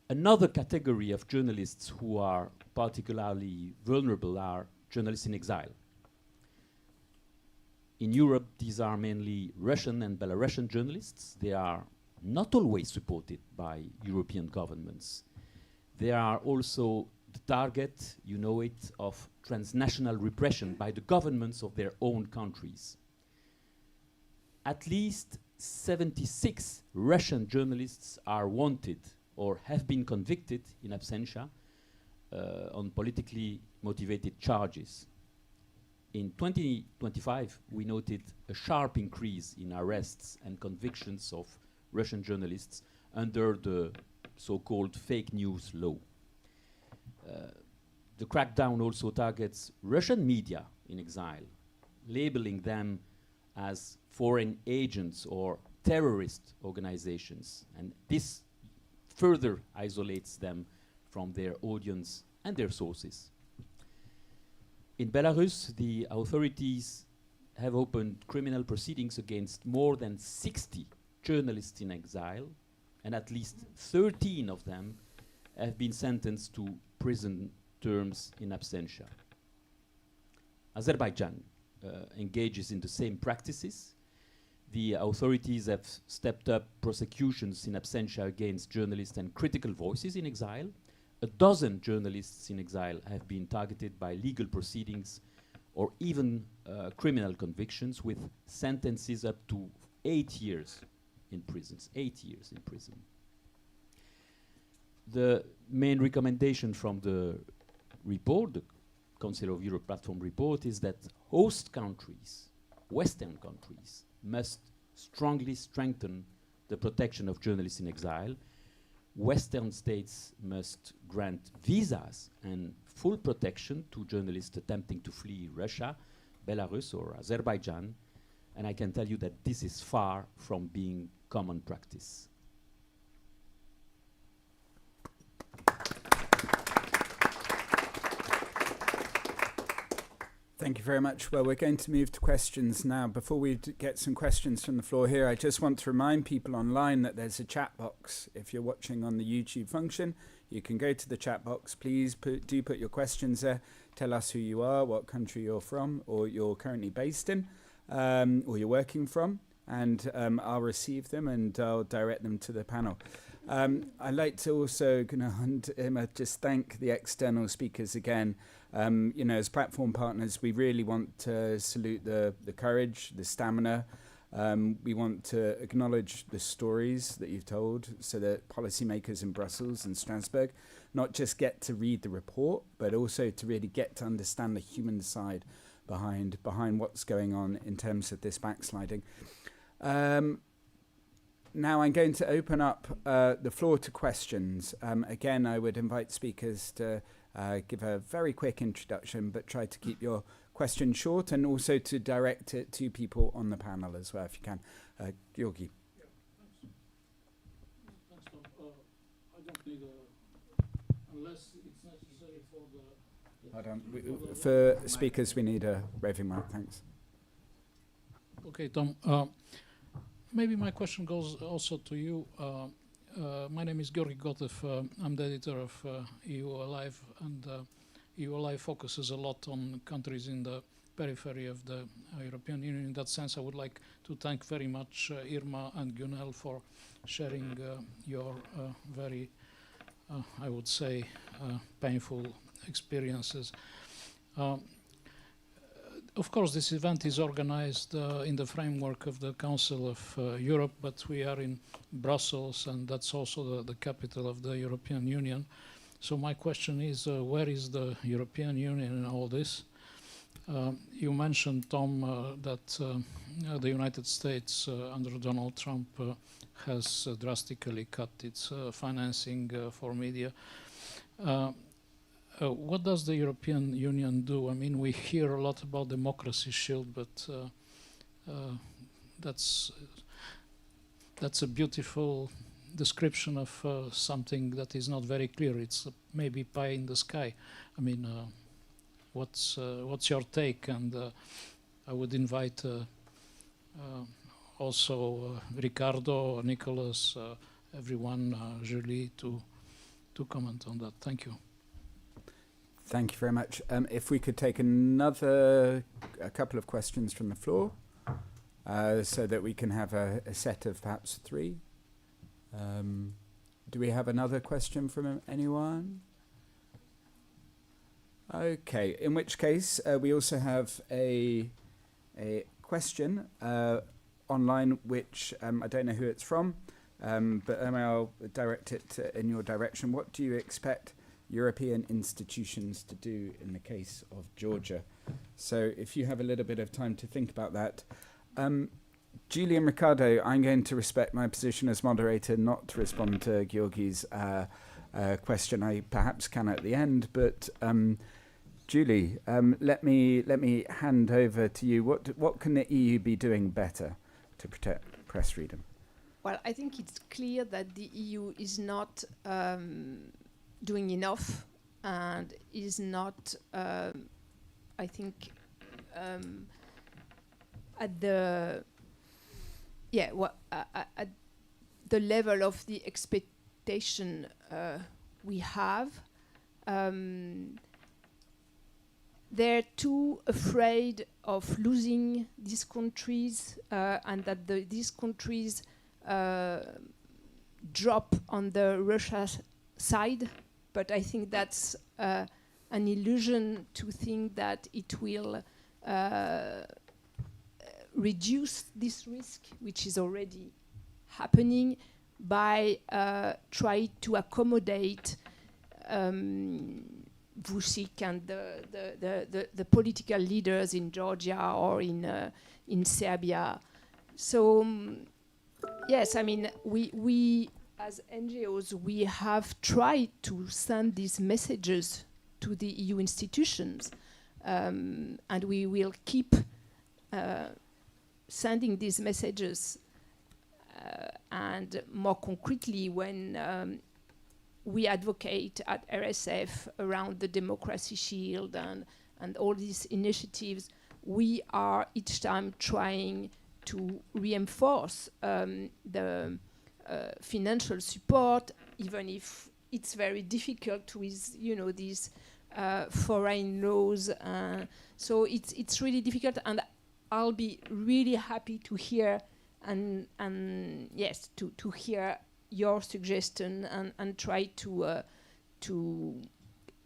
Another category of journalists who are particularly vulnerable are journalists in exile. In Europe, these are mainly Russian and Belarusian journalists. They are not always supported by European governments. They are also the target, you know it, of transnational repression by the governments of their own countries. At least 76 Russian journalists are wanted or have been convicted in absentia on politically motivated charges. In 2025, we noted a sharp increase in arrests and convictions of Russian journalists under the so-called fake news law. The crackdown also targets Russian media in exile, labeling them as foreign agents or terrorist organizations, and this further isolates them from their audience and their sources. In Belarus, the authorities have opened criminal proceedings against more than 60 journalists in exile, and at least 13 of them have been sentenced to prison terms in absentia. Azerbaijan engages in the same practices. The authorities have stepped up prosecutions in absentia against journalists and critical voices in exile. 12 journalists in exile have been targeted by legal proceedings or even criminal convictions with sentences up to 8 years in prisons, 8 years in prison. The main recommendation from the report, the Council of Europe Platform report, is that host countries, Western countries, must strongly strengthen the protection of journalists in exile. Western states must grant visas and full protection to journalists attempting to flee Russia, Belarus, or Azerbaijan. And I can tell you that this is far from being common practice. Thank you very much. Well, we're going to move to questions now. Before we get some questions from the floor here, I just want to remind people online that there's a chat box. If you're watching on the YouTube function, you can go to the chat box. Please do put your questions there. Tell us who you are, what country you're from, or you're currently based in, or you're working from, and I'll receive them and I'll direct them to the panel. I'd like to also, Gunel and Irma, just thank the external speakers again. You know, as platform partners, we really want to salute the courage, the stamina. We want to acknowledge the stories that you've told so that policymakers in Brussels and Strasbourg not just get to read the report, but also to really get to understand the human side behind what's going on in terms of this backsliding. Now I'm going to open up the floor to questions. Again, I would invite speakers to give a very quick introduction, but try to keep your question short and also to direct it to people on the panel as well, if you can. Georgi. Yeah, thanks, Tom. I don't need unless it's necessary for the... Hold on. For speakers, we need a raving mic. Thanks. Okay, Tom. Maybe my question goes also to you. My name is Georgi Gotev. I'm the editor of EU Alive, and EU Alive focuses a lot on countries in the periphery of the European Union. In that sense, I would like to thank very much Irma and Gunel for sharing your very, I would say, painful experiences. Of course, this event is organized in the framework of the Council of Europe, but we are in Brussels, and that's also the capital of the European Union. So my question is, where is the European Union in all this? You mentioned, Tom, that the United States under Donald Trump has drastically cut its financing for media. What does the European Union do? I mean, we hear a lot about democracy shield, but that's a beautiful description of something that is not very clear. It's maybe pie in the sky. I mean, what's your take? And I would invite also Ricardo, Nicholas, everyone, Julie, to comment on that. Thank you. Thank you very much. If we could take a couple of questions from the floor, so that we can have a set of perhaps 3. Do we have another question from anyone? Okay, in which case we also have a question online, which I don't know who it's from, but I'll direct it in your direction. What do you expect European institutions to do in the case of Georgia? So if you have a little bit of time to think about that. Julie and Ricardo, I'm going to respect my position as moderator not to respond to Georgi's question. I perhaps can at the end, but Julie, let me hand over to you. What can the EU be doing better to protect press freedom? Well, I think it's clear that the EU is not doing enough and is not, I think, at the at the level of the expectation we have. They're too afraid of losing these countries and that these countries drop on the Russia side. But I think that's an illusion to think that it will reduce this risk, which is already happening, by trying to accommodate Vučić and the political leaders in Georgia or in Serbia. So yes, I mean, we as NGOs, we have tried to send these messages to the EU institutions, and we will keep sending these messages, and more concretely when we advocate at RSF around the Democracy Shield and all these initiatives, we are each time trying to reinforce the financial support, even if it's very difficult with these foreign laws. So it's really difficult, and I'll be really happy to hear and yes, to hear your suggestion and try to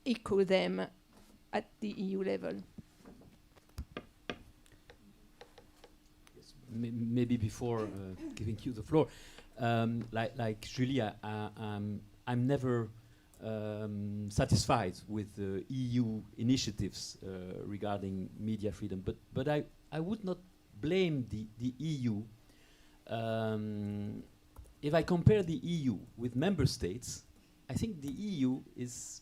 echo them at the EU level. Yes, maybe before giving you the floor, like Julia, I'm never satisfied with the EU initiatives regarding media freedom, but I would not blame the EU. If I compare the EU with member states, I think the EU is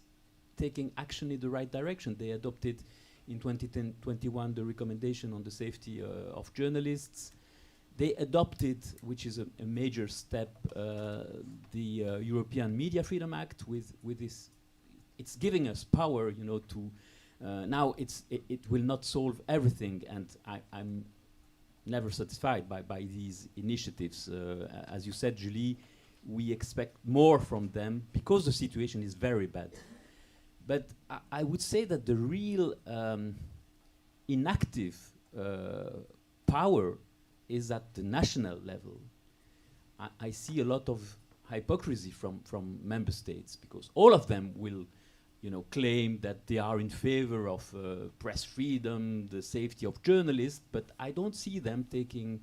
taking action in the right direction. They adopted in 2021 the recommendation on the safety of journalists. They adopted, which is a major step, the European Media Freedom Act with this. It's giving us power, to now it will not solve everything, and I'm never satisfied by these initiatives. As you said, Julie, we expect more from them because the situation is very bad. But I would say that the real inactive power is at the national level. I see a lot of hypocrisy from member states, because all of them will claim that they are in favor of press freedom, the safety of journalists, but I don't see them taking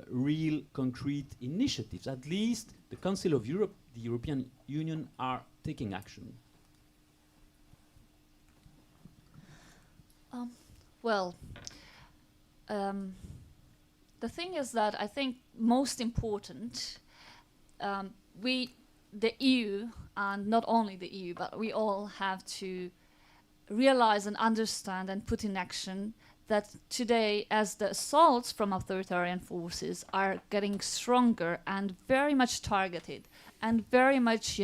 real concrete initiatives. At least the Council of Europe, the European Union, are taking action. The thing is that I think most important, the EU, and not only the EU, but we all have to realize and understand and put in action that today, as the assaults from authoritarian forces are getting stronger and very much targeted and very much,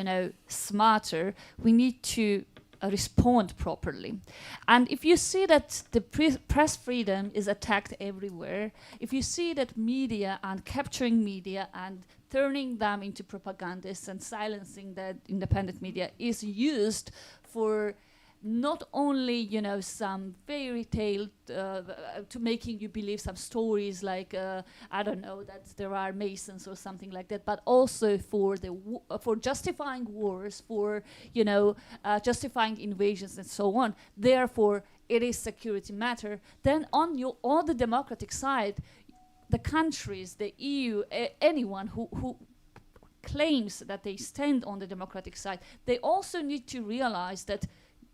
smarter, we need to respond properly. And if you see that the press freedom is attacked everywhere, if you see that media and capturing media and turning them into propagandists and silencing the independent media is used for not only, some fairy tale to making you believe some stories like, I don't know, that there are Masons or something like that, but also for for justifying wars, for, justifying invasions and so on. Therefore, it is security matter. Then on the democratic side, the countries, the EU, anyone who claims that they stand on the democratic side, they also need to realize that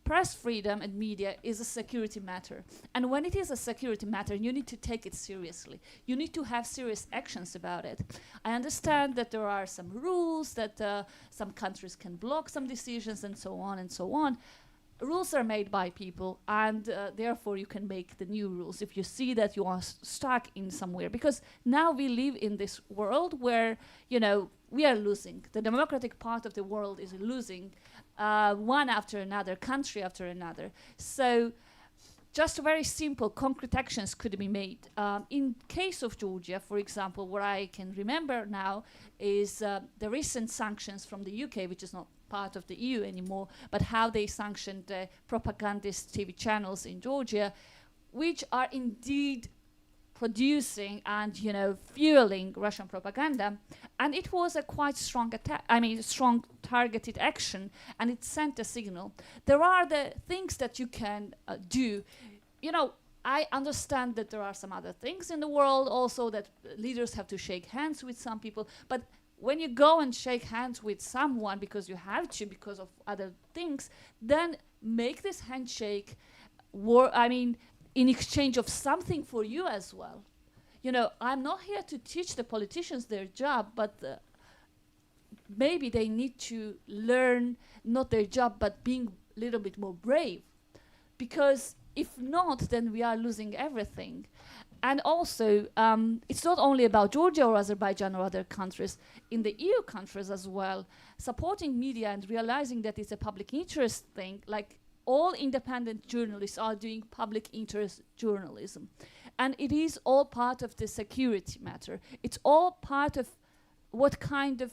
press freedom and media is a security matter. And when it is a security matter, you need to take it seriously. You need to have serious actions about it. I understand that there are some rules, that some countries can block some decisions and so on and so on. Rules are made by people, and therefore you can make the new rules if you see that you are stuck in somewhere. Because now we live in this world where, you know, we are losing. The democratic part of the world is losing one after another, country after another. So just very simple, concrete actions could be made. In case of Georgia, for example, what I can remember now is the recent sanctions from the UK, which is not part of the EU anymore, but how they sanctioned propagandist TV channels in Georgia, which are indeed producing and, you know, fueling Russian propaganda. And it was a quite strong attack, I mean, strong targeted action, and it sent a signal. There are the things that you can do. You know, I understand that there are some other things in the world also, that leaders have to shake hands with some people, but when you go and shake hands with someone because you have to, because of other things, then make this handshake in exchange of something for you as well. You know, I'm not here to teach the politicians their job, but maybe they need to learn not their job, but being a little bit more brave. Because if not, then we are losing everything. And also, it's not only about Georgia or Azerbaijan or other countries. In the EU countries as well, supporting media and realizing that it's a public interest thing, like all independent journalists are doing public interest journalism. And it is all part of the security matter. It's all part of what kind of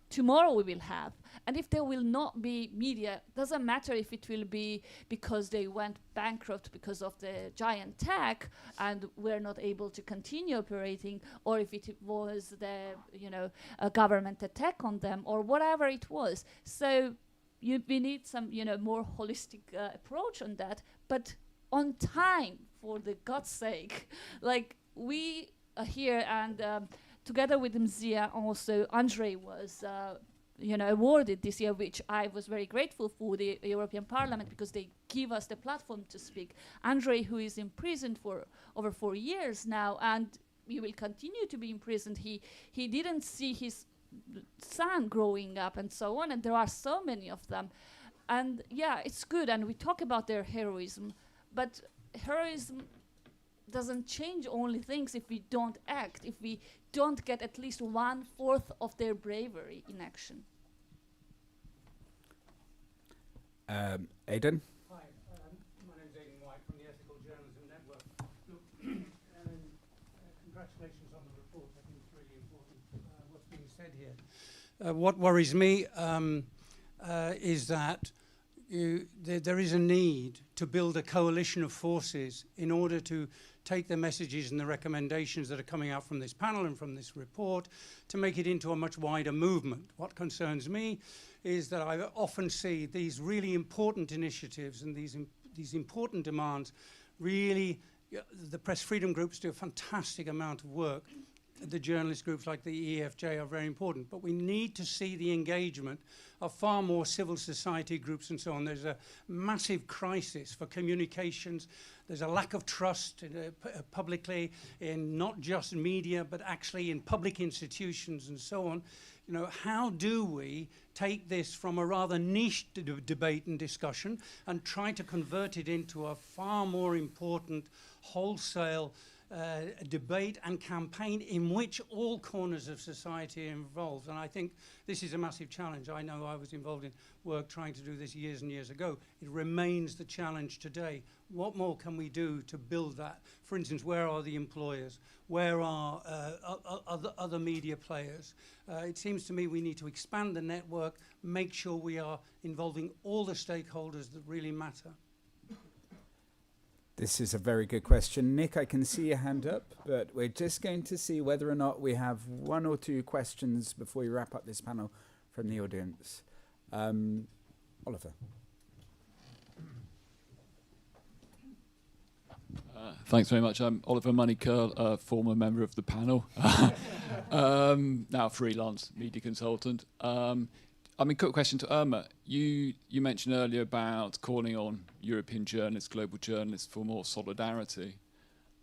tomorrow we will have. And if there will not be media, doesn't matter if it will be because they went bankrupt because of the giant tech and were not able to continue operating, or if it was the, you know, a government attack on them, or whatever it was. So we need some, you know, more holistic approach on that, but on time, for the God's sake. Like, we are here, and together with Mzia also, Andrei was awarded this year, which I was very grateful for, the European Parliament, because they give us the platform to speak. Andrei, who is imprisoned for over 4 years now, and he will continue to be imprisoned. He didn't see his son growing up and so on, and there are so many of them. And yeah, it's good, and we talk about their heroism, but heroism doesn't change only things if we don't act, if we don't get at least 1/4 of their bravery in action. Aidan? Hi, my name's Aidan White from the Ethical Journalism Network. Look, congratulations on the report. I think it's really important what's being said here. What worries me is that there is a need to build a coalition of forces in order to take the messages and the recommendations that are coming out from this panel and from this report to make it into a much wider movement. What concerns me is that I often see these really important initiatives and these important demands really, the press freedom groups do a fantastic amount of work. The journalist groups like the EFJ are very important, but we need to see the engagement of far more civil society groups and so on. There's a massive crisis for communications. There's a lack of trust publicly in not just media, but actually in public institutions and so on. You know, how do we take this from a rather niche debate and discussion and try to convert it into a far more important wholesale debate and campaign in which all corners of society are involved? And I think this is a massive challenge. I know I was involved in work trying to do this years and years ago. It remains the challenge today. What more can we do to build that? For instance, where are the employers? Where are other media players? It seems to me we need to expand the network, make sure we are involving all the stakeholders that really matter. This is a very good question. Nick, I can see your hand up, but we're just going to see whether or not we have 1 or 2 questions before we wrap up this panel from the audience. Oliver. Thanks very much. I'm Oliver Moneycurl, a former member of the panel, now freelance media consultant. I mean, quick question to Irma. You mentioned earlier about calling on European journalists, global journalists for more solidarity.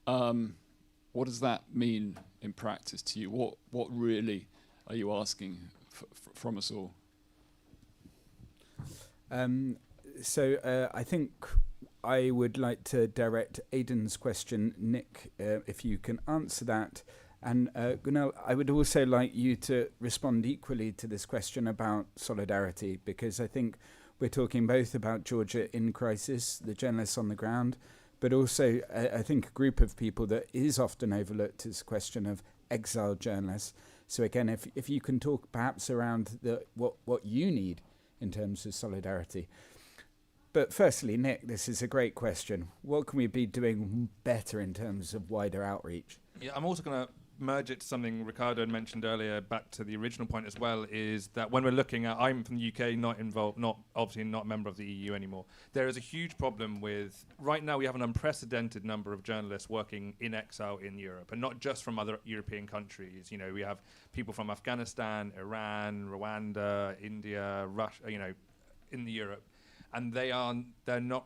What does that mean in practice to you? What really are you asking from us all? I think I would like to direct Aidan's question, Nick, if you can answer that. And Gunel, I would also like you to respond equally to this question about solidarity, because I think we're talking both about Georgia in crisis, the journalists on the ground, but also I think a group of people that is often overlooked is the question of exiled journalists. So again, if you can talk perhaps around what you need in terms of solidarity. But firstly, Nick, this is a great question. What can we be doing better in terms of wider outreach? Yeah, I'm also going to merge it to something Ricardo had mentioned earlier, back to the original point as well, is that when we're looking at, I'm from the UK, not involved, obviously not a member of the EU anymore. There is a huge problem with, right now we have an unprecedented number of journalists working in exile in Europe, and not just from other European countries. You know, we have people from Afghanistan, Iran, Rwanda, India, Russia, you know, in Europe, and they're not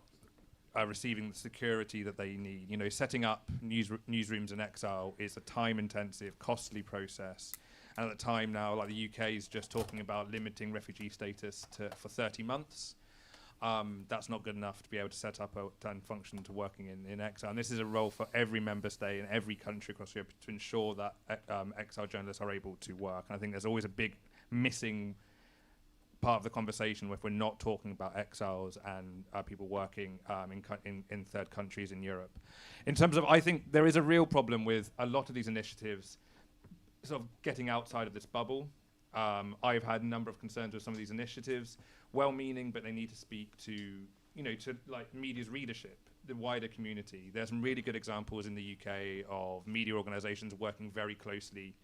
receiving the security that they need. You know, setting up newsrooms in exile is a time-intensive, costly process. And at the time now, like the UK is just talking about limiting refugee status for 30 months. That's not good enough to be able to set up and function to working in exile. And this is a role for every member state and every country across Europe to ensure that exile journalists are able to work. And I think there's always a big missing part of the conversation if we're not talking about exiles and people working in third countries in Europe. In terms of, I think there is a real problem with a lot of these initiatives sort of getting outside of this bubble. I've had a number of concerns with some of these initiatives, well-meaning, but they need to speak to, you know, to like media's readership, the wider community. There's some really good examples in the UK of media organisations working very closely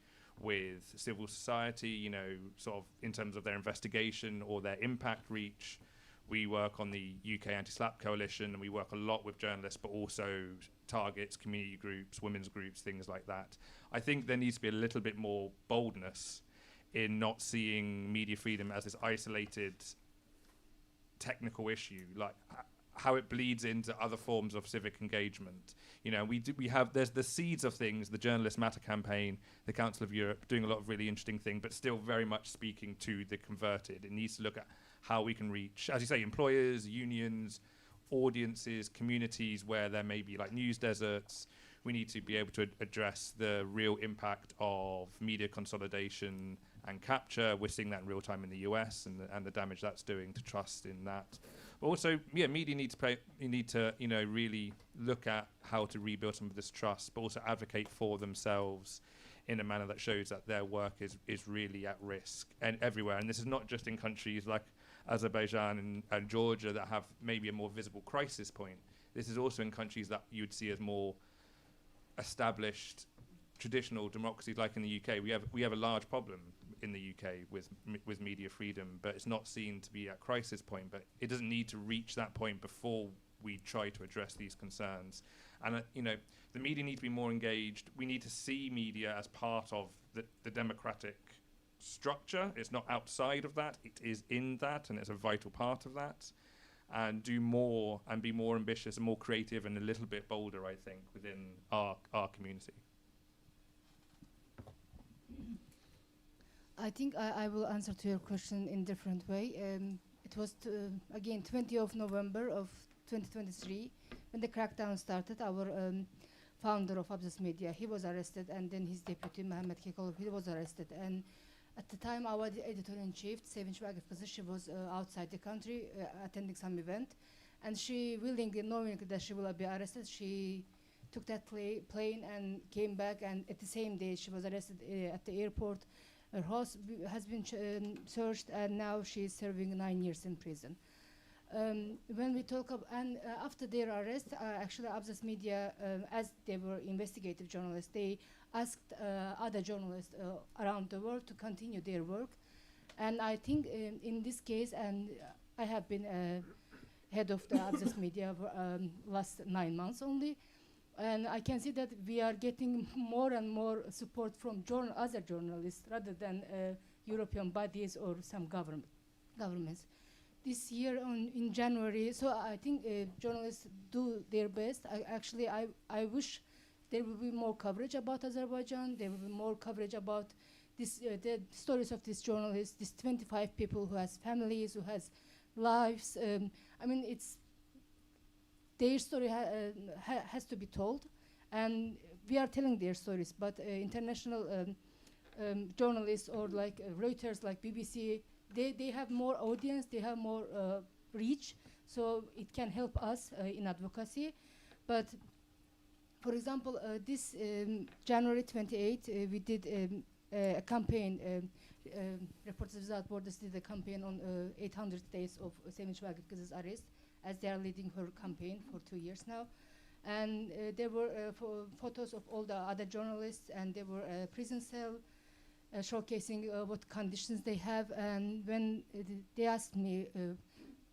with civil society, you know, sort of in terms of their investigation or their impact reach. We work on the UK Anti-SLAPP Coalition, and we work a lot with journalists, but also targets, community groups, women's groups, things like that. I think there needs to be a little bit more boldness in not seeing media freedom as this isolated technical issue, like how it bleeds into other forms of civic engagement. You know, there's the seeds of things, the Journalist Matter campaign, the Council of Europe doing a lot of really interesting things, but still very much speaking to the converted. It needs to look at how we can reach, as you say, employers, unions, audiences, communities where there may be like news deserts. We need to be able to address the real impact of media consolidation and capture. We're seeing that in real time in the US and the damage that's doing to trust in that. But also, yeah, media need to, you know, really look at how to rebuild some of this trust, but also advocate for themselves in a manner that shows that their work is really at risk and everywhere. And this is not just in countries like Azerbaijan and Georgia that have maybe a more visible crisis point. This is also in countries that you'd see as more established traditional democracies, like in the UK. We have a large problem in the UK with media freedom, but it's not seen to be at crisis point. But it doesn't need to reach that point before we try to address these concerns. And you know, the media need to be more engaged. We need to see media as part of the democratic structure. It's not outside of that. It is in that, and it's a vital part of that. And do more and be more ambitious and more creative and a little bit bolder, I think, within our community. I think I will answer to your question in different way. It was again 20th of November of 2023 when the crackdown started. Our founder of Abzas Media, he was arrested, and then his deputy Mehmet Kekalov, he was arrested. And at the time, our editor-in-chief, Sevinç Vakıfkızı, she was outside the country attending some event, and she willingly, knowing that she will be arrested, she took that plane and came back. And at the same day, she was arrested at the airport. Her house has been searched, and now she is serving 9 years in prison. When we talk about, and after their arrest, actually Abzas Media, as they were investigative journalists, they asked other journalists around the world to continue their work. And I think in this case, and I have been head of the Abzas Media for last 9 months only, and I can see that we are getting more and more support from other journalists rather than European bodies or some government. governments. This year in January, so I think journalists do their best. I wish there will be more coverage about Azerbaijan. There will be more coverage about this, the stories of these journalists, these 25 people who has families, who has lives. I mean, it's their story has to be told, and we are telling their stories. But international journalists or like Reuters, like BBC, they have more audience, they have more reach, so it can help us in advocacy. But for example, this January 28, we did a campaign. Reporters Without Borders did a campaign on 800 days of Sevinç Belgikız's arrest, as they are leading her campaign for 2 years now. And there were photos of all the other journalists, and there were a prison cell showcasing what conditions they have. And when they asked me,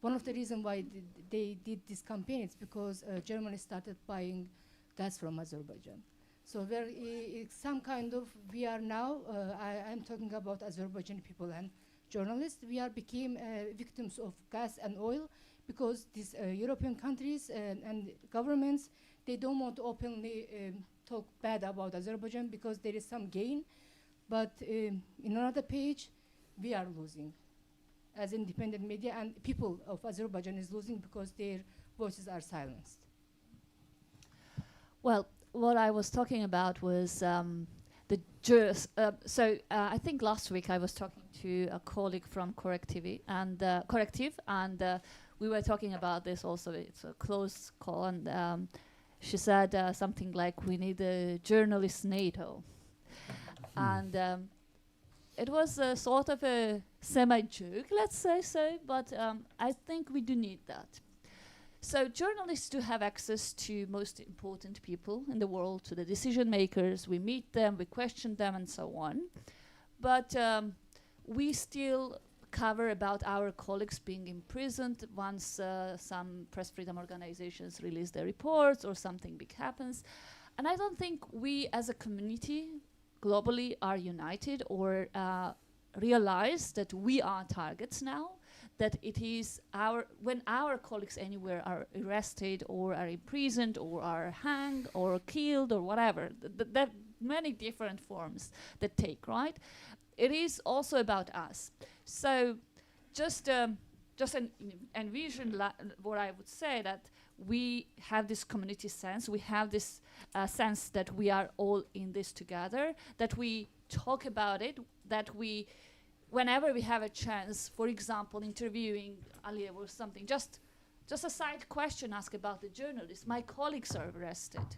one of the reasons why they did this campaign is because Germany started buying gas from Azerbaijan. So there is some kind of, we are now, I'm talking about Azerbaijani people and journalists, we are became victims of gas and oil, because these European countries and governments, they don't want to openly talk bad about Azerbaijan because there is some gain. But in another page, we are losing as independent media, and people of Azerbaijan is losing because their voices are silenced. Well, what I was talking about was the I think last week I was talking to a colleague from Corrective, and we were talking about this also. It's a close call, and she said something like, "We need a journalist NATO," and it was a sort of a semi-joke, let's say so. But I think we do need that. So journalists do have access to most important people in the world, to the decision makers. We meet them, we question them, and so on. But we still cover about our colleagues being imprisoned once some press freedom organizations release their reports or something big happens. And I don't think we as a community globally are united or realize that we are targets now, that it is when our colleagues anywhere are arrested or are imprisoned or are hanged or killed or whatever, there are many different forms that take, right? It is also about us. So just envision what I would say, that we have this community sense, we have this sense that we are all in this together, that we talk about it, that we, whenever we have a chance, for example, interviewing Aliyev or something, just a side question, ask about the journalist. My colleagues are arrested.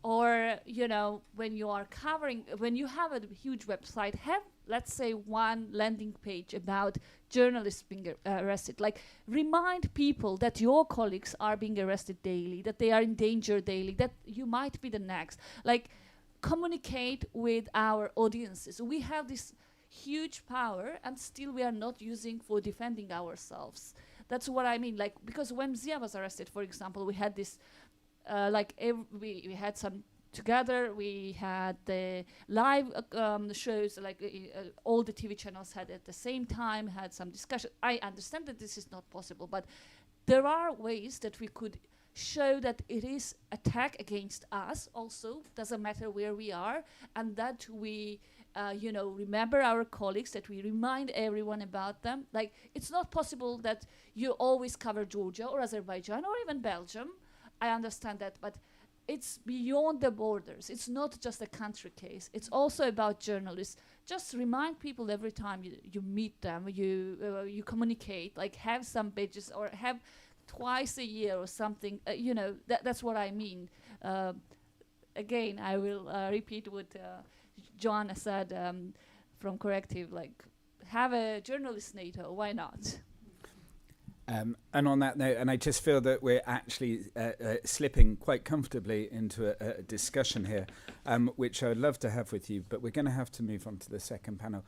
Or, you know, when you are covering, when you have a huge website, have, let's say, one landing page about journalists being arrested. Like, remind people that your colleagues are being arrested daily, that they are in danger daily, that you might be the next. Like, communicate with our audiences. We have this huge power, and still we are not using for defending ourselves. That's what I mean. Like, because when Zia was arrested, for example, we had this, we had some together. We had the live shows, like all the TV channels had at the same time, had some discussion. I understand that this is not possible, but there are ways that we could show that it is attack against us also, doesn't matter where we are, and that we remember our colleagues, that we remind everyone about them. Like, it's not possible that you always cover Georgia or Azerbaijan or even Belgium. I understand that, but it's beyond the borders. It's not just a country case. It's also about journalists. Just remind people every time you meet them, you communicate, like have some pages or have twice a year or something. That's what I mean. Again, I will repeat what Joanna said from Corrective, like, have a journalist NATO, why not? And on that note, and I just feel that we're actually slipping quite comfortably into a discussion here, which I'd love to have with you, but we're going to have to move on to the second panel.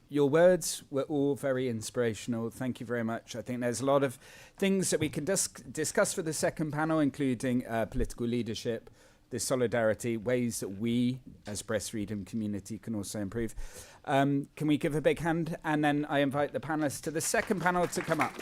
Your words were all very inspirational. Thank you very much. I think there's a lot of things that we can discuss for the second panel, including political leadership, the solidarity, ways that we as press freedom community can also improve. Can we give a big hand? And then I invite the panelists to the second panel to come up.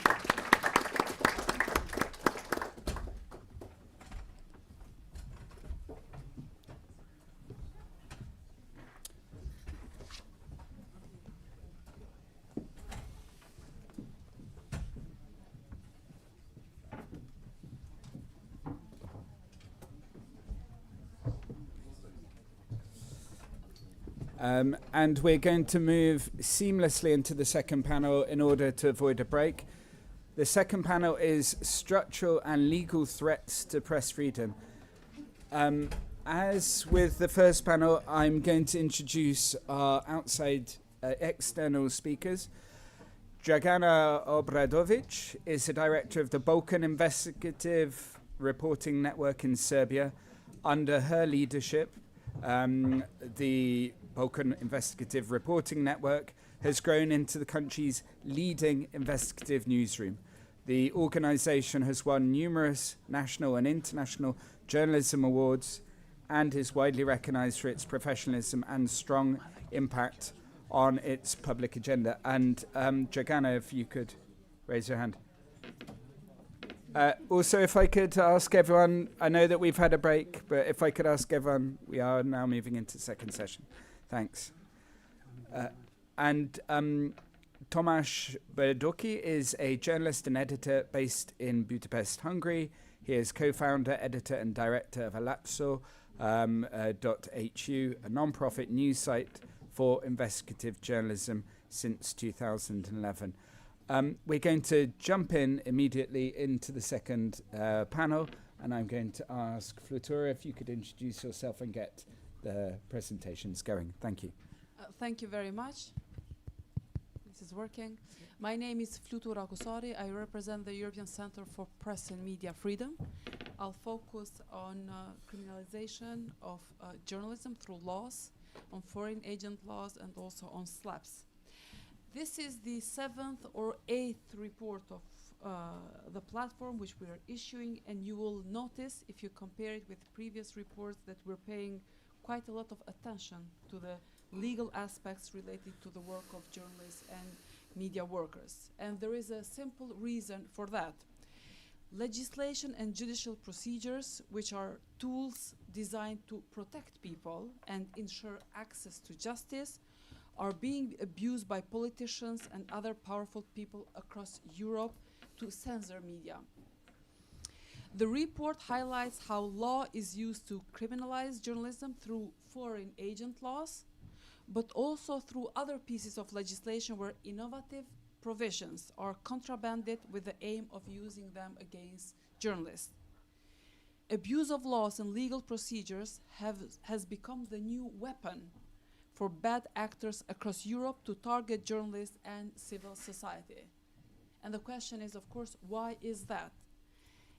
And we're going to move seamlessly into the second panel in order to avoid a break. The second panel is structural and legal threats to press freedom. As with the first panel, I'm going to introduce our outside external speakers. Dragana OBRADOVIĆ is the director of the Balkan Investigative Reporting Network in Serbia. Under her leadership, the Balkan Investigative Reporting Network has grown into the country's leading investigative newsroom. The organization has won numerous national and international journalism awards and is widely recognized for its professionalism and strong impact on its public agenda. And Dragana, if you could raise your hand. Also, if I could ask everyone, I know that we've had a break, but if I could ask everyone, we are now moving into the second session. Thanks. And Tamás BODOKY is a journalist and editor based in Budapest, Hungary. He is co-founder, editor and director of atlatszo.hu, a non-profit news site for investigative journalism since 2011. We're going to jump in immediately into the second panel, and I'm going to ask Flutura if you could introduce yourself and get the presentations going. Thank you. Thank you very much. This is working. My name is Flutura Kusari. I represent the European Center for Press and Media Freedom. I'll focus on criminalization of journalism through laws, on foreign agent laws, and also on SLAPs. This is the 7th or 8th report of the platform which we are issuing, and you will notice, if you compare it with previous reports, that we're paying quite a lot of attention to the legal aspects related to the work of journalists and media workers. And there is a simple reason for that. Legislation and judicial procedures, which are tools designed to protect people and ensure access to justice, are being abused by politicians and other powerful people across Europe to censor media. The report highlights how law is used to criminalize journalism through foreign agent laws, but also through other pieces of legislation where innovative provisions are contrabanded with the aim of using them against journalists. Abuse of laws and legal procedures has become the new weapon for bad actors across Europe to target journalists and civil society. And the question is, of course, why is that?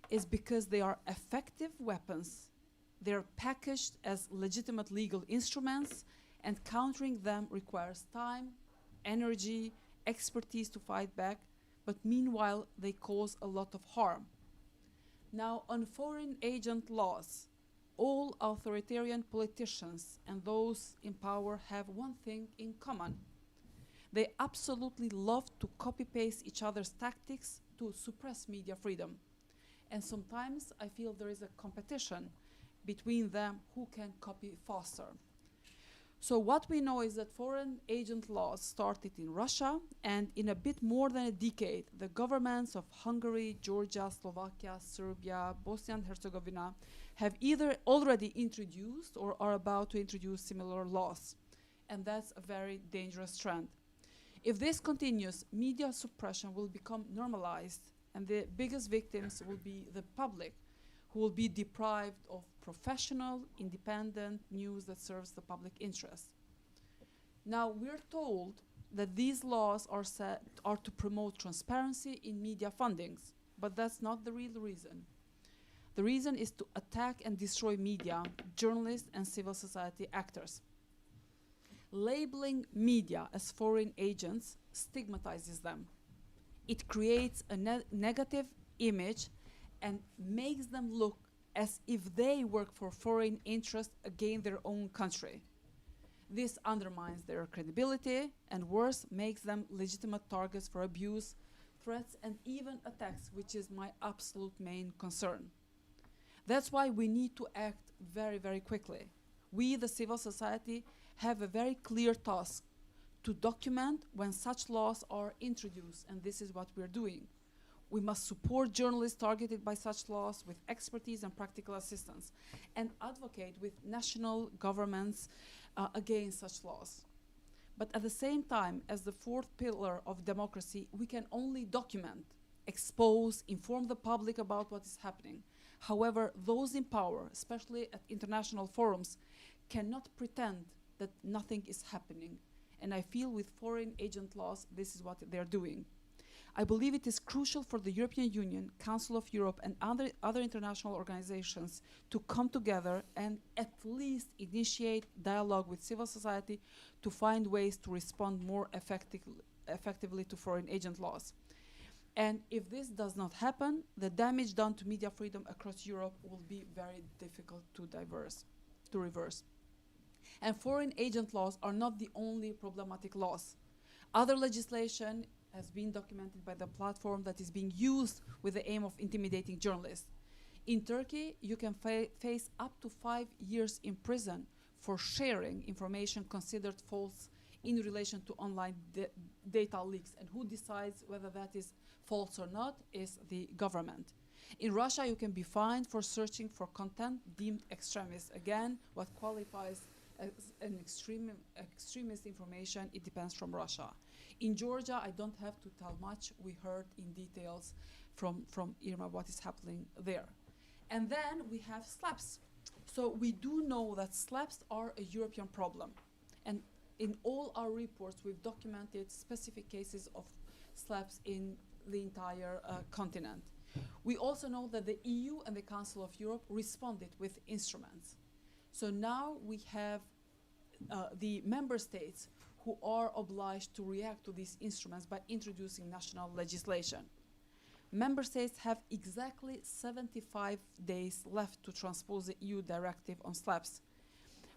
It's because they are effective weapons. They're packaged as legitimate legal instruments, and countering them requires time, energy, expertise to fight back, but meanwhile they cause a lot of harm. Now, on foreign agent laws, all authoritarian politicians and those in power have one thing in common. They absolutely love to copy-paste each other's tactics to suppress media freedom. And sometimes I feel there is a competition between them who can copy faster. So what we know is that foreign agent laws started in Russia, and in a bit more than a decade, the governments of Hungary, Georgia, Slovakia, Serbia, Bosnia and Herzegovina have either already introduced or are about to introduce similar laws. And that's a very dangerous trend. If this continues, media suppression will become normalized, and the biggest victims will be the public, who will be deprived of professional, independent news that serves the public interest. Now, we're told that these laws are to promote transparency in media fundings, but that's not the real reason. The reason is to attack and destroy media, journalists, and civil society actors. Labeling media as foreign agents stigmatizes them. It creates a negative image and makes them look as if they work for foreign interests against their own country. This undermines their credibility and worse, makes them legitimate targets for abuse, threats, and even attacks, which is my absolute main concern. That's why we need to act very, very quickly. We, the civil society, have a very clear task to document when such laws are introduced, and this is what we're doing. We must support journalists targeted by such laws with expertise and practical assistance, and advocate with national governments against such laws. But at the same time, as the fourth pillar of democracy, we can only document, expose, inform the public about what is happening. However, those in power, especially at international forums, cannot pretend that nothing is happening. And I feel with foreign agent laws, this is what they're doing. I believe it is crucial for the European Union, Council of Europe, and other international organizations to come together and at least initiate dialogue with civil society to find ways to respond more effectively to foreign agent laws. And if this does not happen, the damage done to media freedom across Europe will be very difficult to reverse. And foreign agent laws are not the only problematic laws. Other legislation has been documented by the platform that is being used with the aim of intimidating journalists. In Turkey, you can face up to 5 years in prison for sharing information considered false in relation to online data leaks. And who decides whether that is false or not is the government. In Russia, you can be fined for searching for content deemed extremist. Again, what qualifies as an extremist information, it depends from Russia. In Georgia, I don't have to tell much. We heard in details from Irma what is happening there. And then we have slaps. So we do know that slaps are a European problem. And in all our reports, we've documented specific cases of slaps in the entire continent. We also know that the EU and the Council of Europe responded with instruments. So now we have the member states who are obliged to react to these instruments by introducing national legislation. Member states have exactly 75 days left to transpose the EU directive on slaps,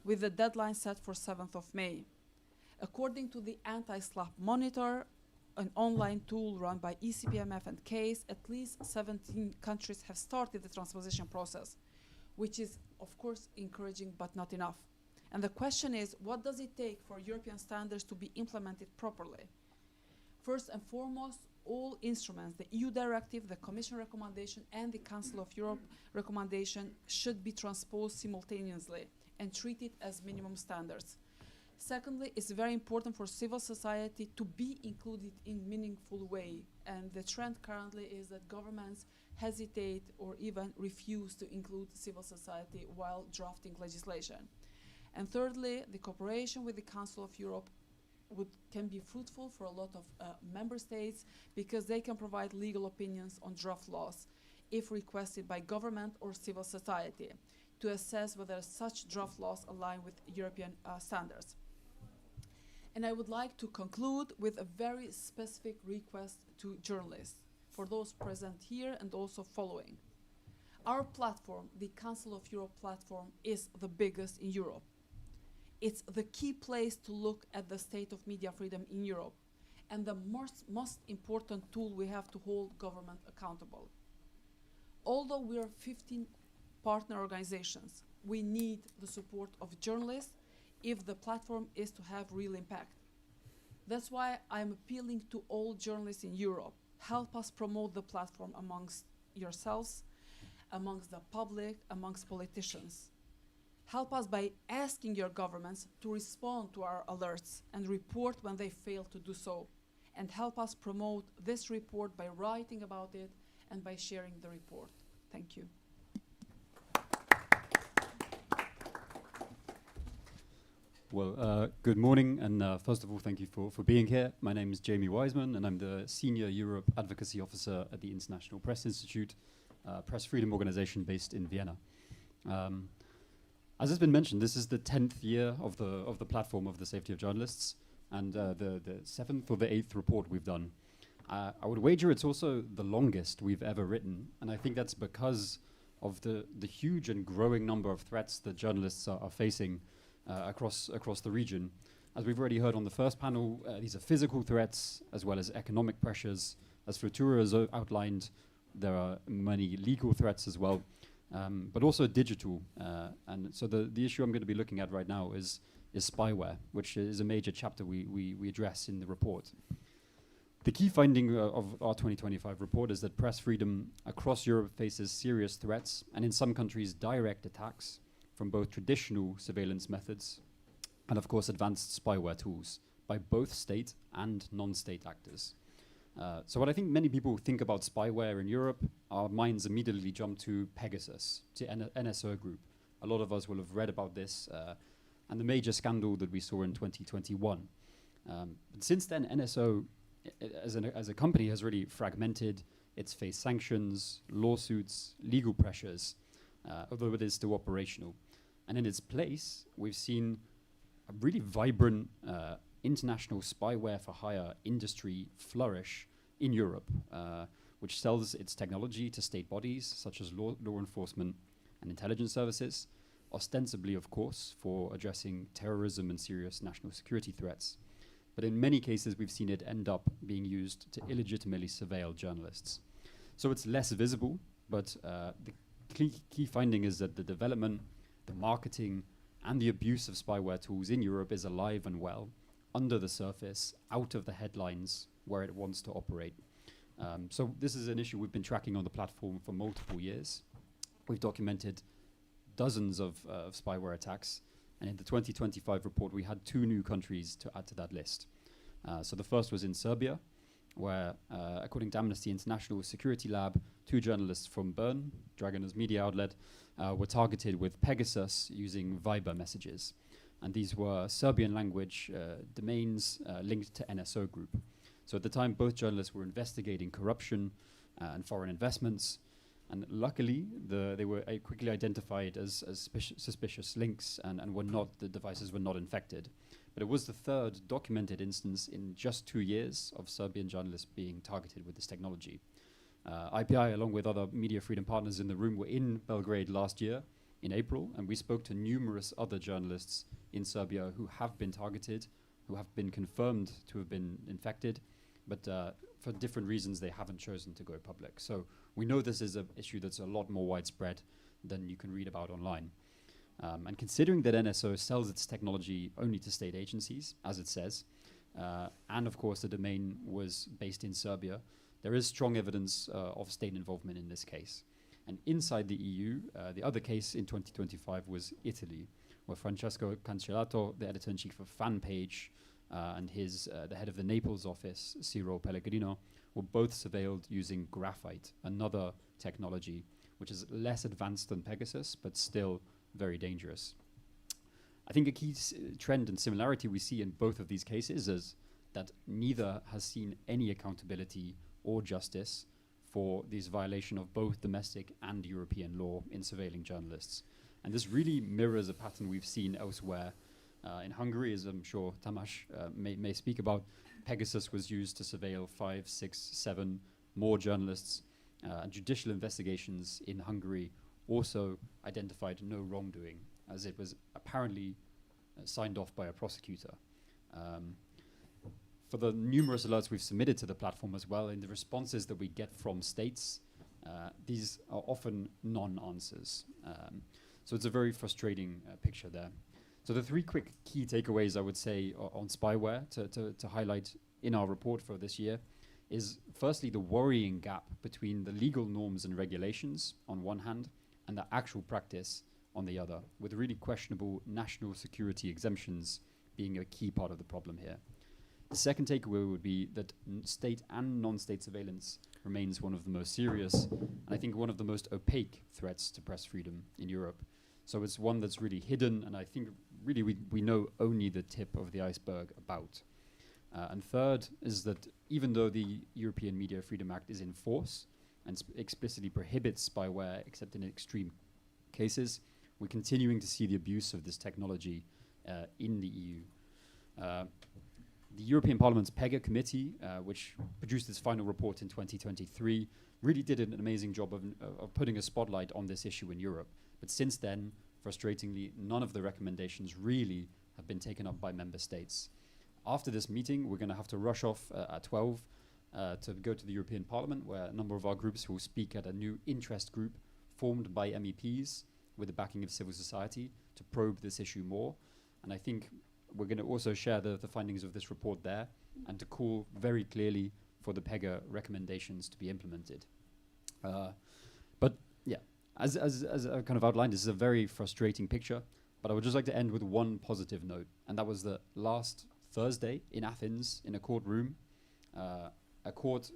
with the deadline set for 7th of May. According to the Anti-Slap Monitor, an online tool run by ECPMF and CASE, at least 17 countries have started the transposition process, which is, of course, encouraging but not enough. And the question is, what does it take for European standards to be implemented properly? First and foremost, all instruments, the EU directive, the Commission recommendation, and the Council of Europe recommendation should be transposed simultaneously and treated as minimum standards. Secondly, it's very important for civil society to be included in meaningful way. And the trend currently is that governments hesitate or even refuse to include civil society while drafting legislation. And thirdly, the cooperation with the Council of Europe can be fruitful for a lot of member states because they can provide legal opinions on draft laws if requested by government or civil society to assess whether such draft laws align with European standards. And I would like to conclude with a very specific request to journalists, for those present here and also following. Our platform, the Council of Europe platform, is the biggest in Europe. It's the key place to look at the state of media freedom in Europe and the most important tool we have to hold government accountable. Although we are 15 partner organizations, we need the support of journalists if the platform is to have real impact. That's why I'm appealing to all journalists in Europe. Help us promote the platform amongst yourselves, amongst the public, amongst politicians. Help us by asking your governments to respond to our alerts and report when they fail to do so. And help us promote this report by writing about it and by sharing the report. Thank you. Well, good morning, and first of all, thank you for being here. My name is Jamie Wiseman, and I'm the Senior Europe Advocacy Officer at the International Press Institute, press freedom organization based in Vienna. As has been mentioned, this is the 10th year of the platform of the safety of journalists, and the 7th or the 8th report we've done. I would wager it's also the longest we've ever written, and I think that's because of the huge and growing number of threats that journalists are facing across the region. As we've already heard on the first panel, these are physical threats as well as economic pressures. As Futura has outlined, there are many legal threats as well, but also digital. And so the issue I'm going to be looking at right now is spyware, which is a major chapter we address in the report. The key finding of our 2025 report is that press freedom across Europe faces serious threats, and in some countries direct attacks from both traditional surveillance methods and of course advanced spyware tools by both state and non-state actors. So what I think many people think about spyware in Europe, our minds immediately jump to Pegasus, to NSO Group. A lot of us will have read about this and the major scandal that we saw in 2021. But since then, NSO as a company has really fragmented. It's faced sanctions, lawsuits, legal pressures, although it is still operational. And in its place, we've seen a really vibrant international spyware for hire industry flourish in Europe, which sells its technology to state bodies such as law enforcement and intelligence services, ostensibly, of course, for addressing terrorism and serious national security threats. But in many cases, we've seen it end up being used to illegitimately surveil journalists. So it's less visible, but the key finding is that the development, the marketing, and the abuse of spyware tools in Europe is alive and well, under the surface, out of the headlines, where it wants to operate. So this is an issue we've been tracking on the platform for multiple years. We've documented dozens of spyware attacks, and in the 2025 report, we had 2 new countries to add to that list. So the first was in Serbia, where, according to Amnesty International Security Lab, 2 journalists from BIRN, Dragana's media outlet, were targeted with Pegasus using Viber messages. And these were Serbian language domains linked to NSO Group. So at the time, both journalists were investigating corruption and foreign investments. And luckily, they were quickly identified as suspicious links, and the devices were not infected. But it was the 3rd documented instance in just 2 years of Serbian journalists being targeted with this technology. IPI, along with other media freedom partners in the room, were in Belgrade last year in April, and we spoke to numerous other journalists in Serbia who have been targeted, who have been confirmed to have been infected, but for different reasons they haven't chosen to go public. So we know this is an issue that's a lot more widespread than you can read about online. And considering that NSO sells its technology only to state agencies, as it says, and of course the domain was based in Serbia, there is strong evidence of state involvement in this case. And inside the EU, the other case in 2025 was Italy, where Francesco Cancellato, the editor-in-chief of Fan Page, and the head of the Naples office, Ciro Pellegrino, were both surveilled using graphite, another technology which is less advanced than Pegasus, but still very dangerous. I think a key trend and similarity we see in both of these cases is that neither has seen any accountability or justice for this violation of both domestic and European law in surveilling journalists. And this really mirrors a pattern we've seen elsewhere. In Hungary, as I'm sure Tamás may speak about, Pegasus was used to surveil 5, 6, 7 more journalists. And judicial investigations in Hungary also identified no wrongdoing, as it was apparently signed off by a prosecutor. For the numerous alerts we've submitted to the platform as well, in the responses that we get from states, these are often non-answers. So it's a very frustrating picture there. So the 3 quick key takeaways I would say on spyware to highlight in our report for this year is firstly the worrying gap between the legal norms and regulations on one hand and the actual practice on the other, with really questionable national security exemptions being a key part of the problem here. The second takeaway would be that state and non-state surveillance remains one of the most serious and I think one of the most opaque threats to press freedom in Europe. So it's one that's really hidden, and I think really we know only the tip of the iceberg about. And third is that even though the European Media Freedom Act is in force and explicitly prohibits spyware except in extreme cases, we're continuing to see the abuse of this technology in the EU. The European Parliament's PEGA committee, which produced its final report in 2023, really did an amazing job of putting a spotlight on this issue in Europe. But since then, frustratingly, none of the recommendations really have been taken up by member states. After this meeting, we're going to have to rush off at 12 to go to the European Parliament, where a number of our groups will speak at a new interest group formed by MEPs with the backing of civil society to probe this issue more. And I think we're going to also share the findings of this report there and to call very clearly for the PEGA recommendations to be implemented. But yeah, as I kind of outlined, this is a very frustrating picture, but I would just like to end with one positive note, and that was that last Thursday in Athens, in a courtroom, a court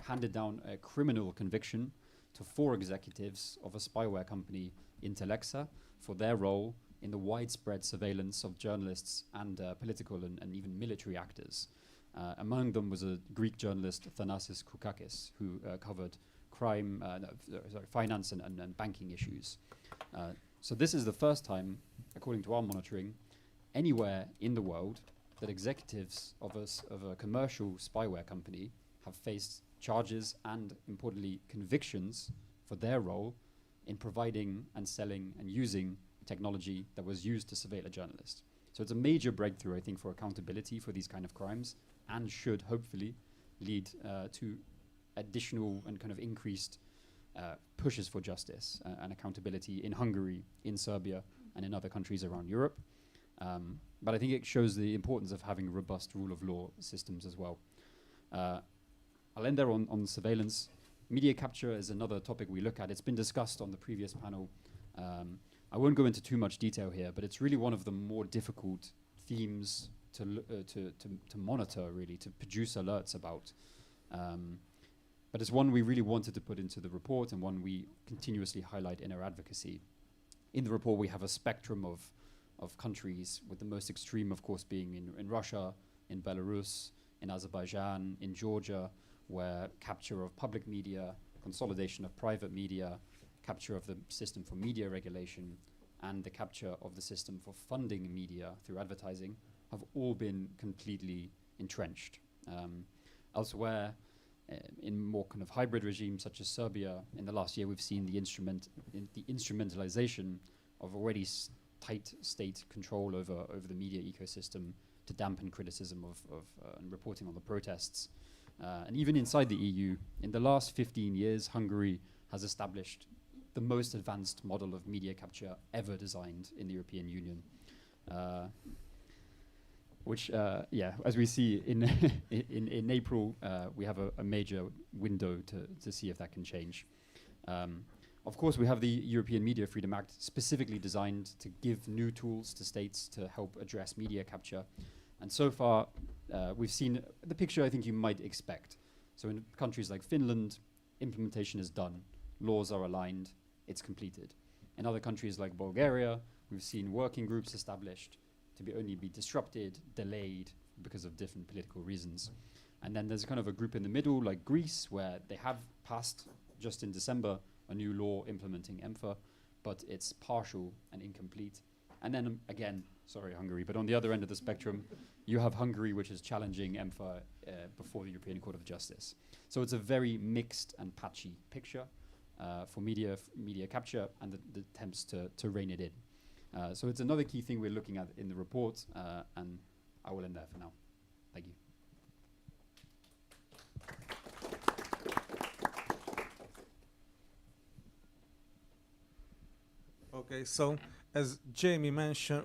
handed down a criminal conviction to 4 executives of a spyware company, Intelexa, for their role in the widespread surveillance of journalists and political and even military actors. Among them was a Greek journalist, Thanasis Koukakis, who covered crime, finance and banking issues. So this is the first time, according to our monitoring, anywhere in the world that executives of a commercial spyware company have faced charges and, importantly, convictions for their role in providing and selling and using technology that was used to surveil a journalist. So it's a major breakthrough, I think, for accountability for these kind of crimes, and should hopefully lead to additional and kind of increased pushes for justice and accountability in Hungary, in Serbia, and in other countries around Europe. But I think it shows the importance of having robust rule of law systems as well. I'll end there on surveillance. Media capture is another topic we look at. It's been discussed on the previous panel. I won't go into too much detail here, but it's really one of the more difficult themes to monitor, really, to produce alerts about. But it's one we really wanted to put into the report, and one we continuously highlight in our advocacy. In the report, we have a spectrum of countries, with the most extreme, of course, being in Russia, in Belarus, in Azerbaijan, in Georgia, where capture of public media, consolidation of private media, capture of the system for media regulation, and the capture of the system for funding media through advertising have all been completely entrenched. Elsewhere, in more kind of hybrid regimes such as Serbia, in the last year we've seen the instrumentalization of already tight state control over the media ecosystem to dampen criticism of and reporting on the protests. And even inside the EU, in the last 15 years, Hungary has established the most advanced model of media capture ever designed in the European Union. Which, as we see in April, we have a major window to see if that can change. Of course, we have the European Media Freedom Act, specifically designed to give new tools to states to help address media capture. And so far, we've seen the picture I think you might expect. So in countries like Finland, implementation is done, laws are aligned, it's completed. In other countries like Bulgaria, we've seen working groups established to only be disrupted, delayed because of different political reasons. And then there's kind of a group in the middle, like Greece, where they have passed, just in December, a new law implementing EMFA, but it's partial and incomplete. And then again, sorry Hungary, but on the other end of the spectrum, you have Hungary, which is challenging EMFA before the European Court of Justice. So it's a very mixed and patchy picture for media capture and the attempts to rein it in. So it's another key thing we're looking at in the report, and I will end there for now. Thank you. Okay, so as Jamie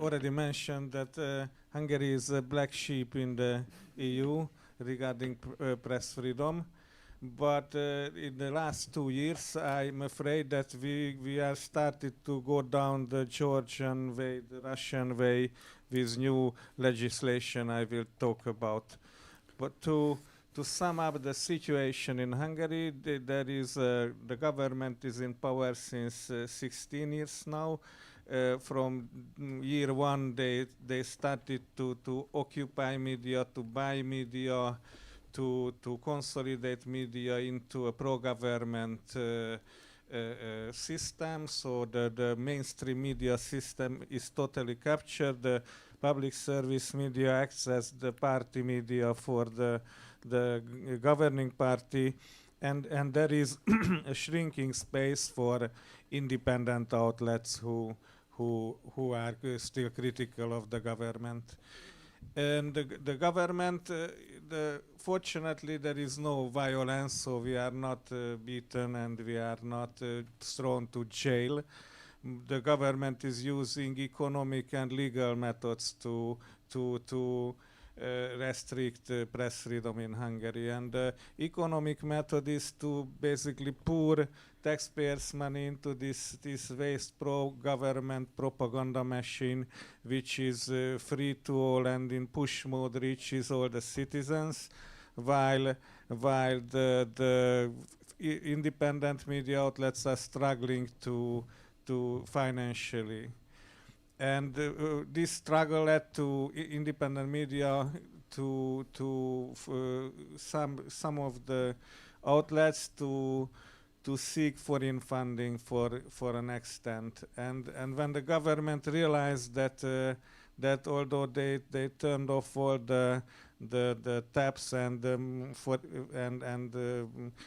already mentioned that Hungary is a black sheep in the EU regarding press freedom. But in the last 2 years, I'm afraid that we are started to go down the Georgian way, the Russian way, with new legislation I will talk about. But to sum up the situation in Hungary, the government is in power since 16 years now. From year one, they started to occupy media, to buy media, to consolidate media into a pro-government system. So the mainstream media system is totally captured. The public service media acts as the party media for the governing party. And there is a shrinking space for independent outlets who who are still critical of the government. And the government, fortunately, there is no violence, so we are not beaten and we are not thrown to jail. The government is using economic and legal methods to restrict press freedom in Hungary. And the economic method is to basically pour taxpayers' money into this waste pro-government propaganda machine, which is free to all and in push mode reaches all the citizens, while the independent media outlets are struggling to financially. And this struggle led to independent media to some of the outlets to seek foreign funding for an extent. And when the government realized that although they turned off all the taps and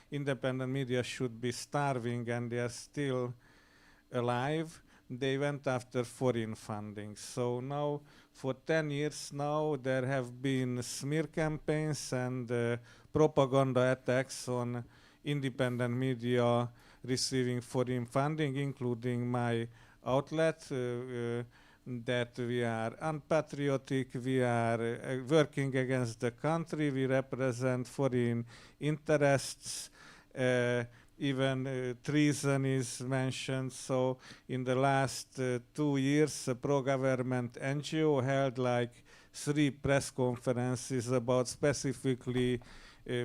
independent media should be starving and they are still alive, they went after foreign funding. So now, for 10 years now, there have been smear campaigns and propaganda attacks on independent media receiving foreign funding, including my outlet, that we are unpatriotic, we are working against the country, we represent foreign interests, even treason is mentioned. So in the last 2 years, a pro-government NGO held like 3 press conferences about specifically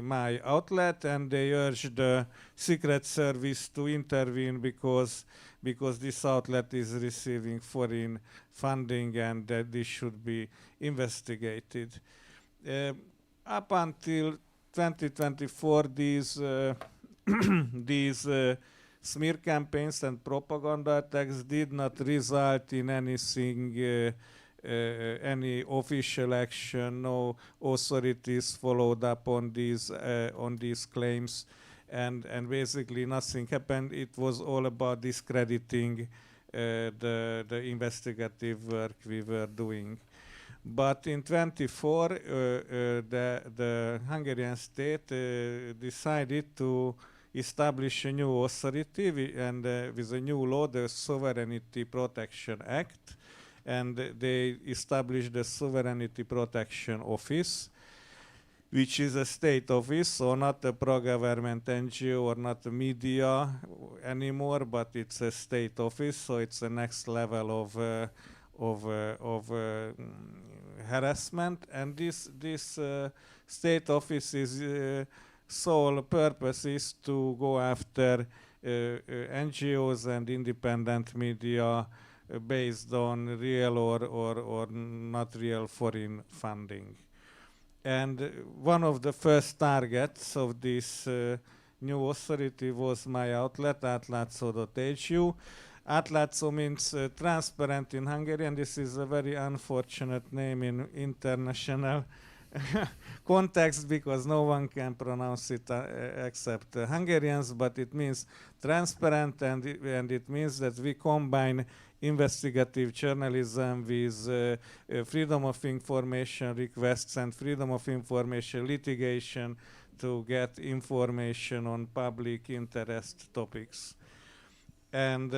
my outlet, and they urged the Secret Service to intervene because this outlet is receiving foreign funding and that this should be investigated. Up until 2024, these smear campaigns and propaganda attacks did not result in anything, any official action. No authorities followed up on these claims, and basically nothing happened. It was all about discrediting the investigative work we were doing. But in 24, the Hungarian state decided to establish a new authority with a new law, the Sovereignty Protection Act, and they established the Sovereignty Protection Office, which is a state office, so not a pro-government NGO or not a media anymore, but it's a state office, so it's the next level of harassment. And this state office's sole purpose is to go after NGOs and independent media based on real or not real foreign funding. And one of the first targets of this new authority was my outlet, atlatszo.hu. Atlatszo means transparent in Hungarian. This is a very unfortunate name in international context because no one can pronounce it except Hungarians, but it means transparent, and it means that we combine investigative journalism with freedom of information requests and freedom of information litigation to get information on public interest topics. And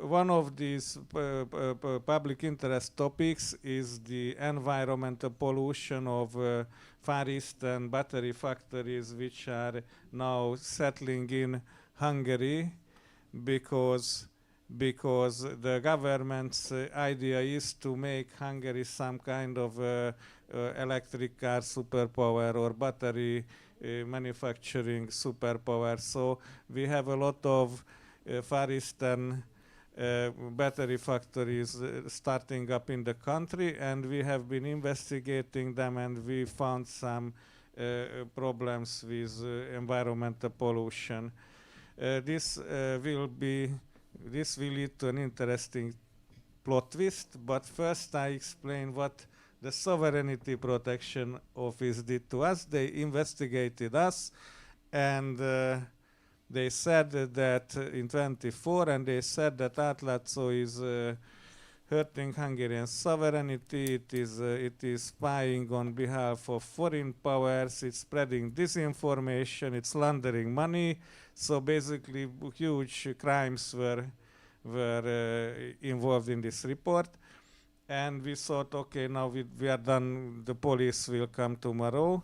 one of these public interest topics is the environmental pollution of Far Eastern battery factories, which are now settling in Hungary because the government's idea is to make Hungary some kind of electric car superpower or battery manufacturing superpower. So we have a lot of Far Eastern battery factories starting up in the country, and we have been investigating them, and we found some problems with environmental pollution. This will lead to an interesting plot twist, but first I explain what the Sovereignty Protection Office did to us. They investigated us, and they said that in 24, and they said that atlatszo is hurting Hungarian sovereignty. It is spying on behalf of foreign powers. It's spreading disinformation. It's laundering money. So basically, huge crimes were involved in this report. And we thought, okay, now we are done. The police will come tomorrow.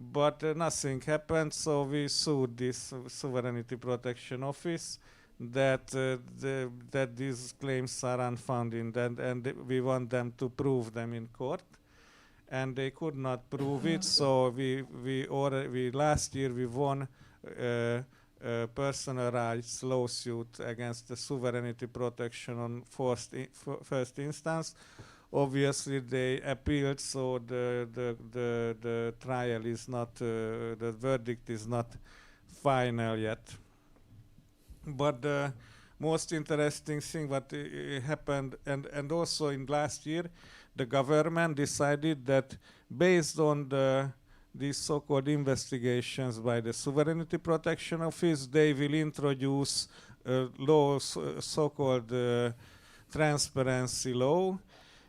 But nothing happened, so we sued this Sovereignty Protection Office that that these claims are unfounded, and we want them to prove them in court. And they could not prove it, so we last year we won a personal rights lawsuit against the Sovereignty Protection on first instance. Obviously, they appealed, so the trial is not, the verdict is not final yet. But the most interesting thing what happened, and also in last year, the government decided that based on these so-called investigations by the Sovereignty Protection Office, they will introduce a law, so-called transparency law,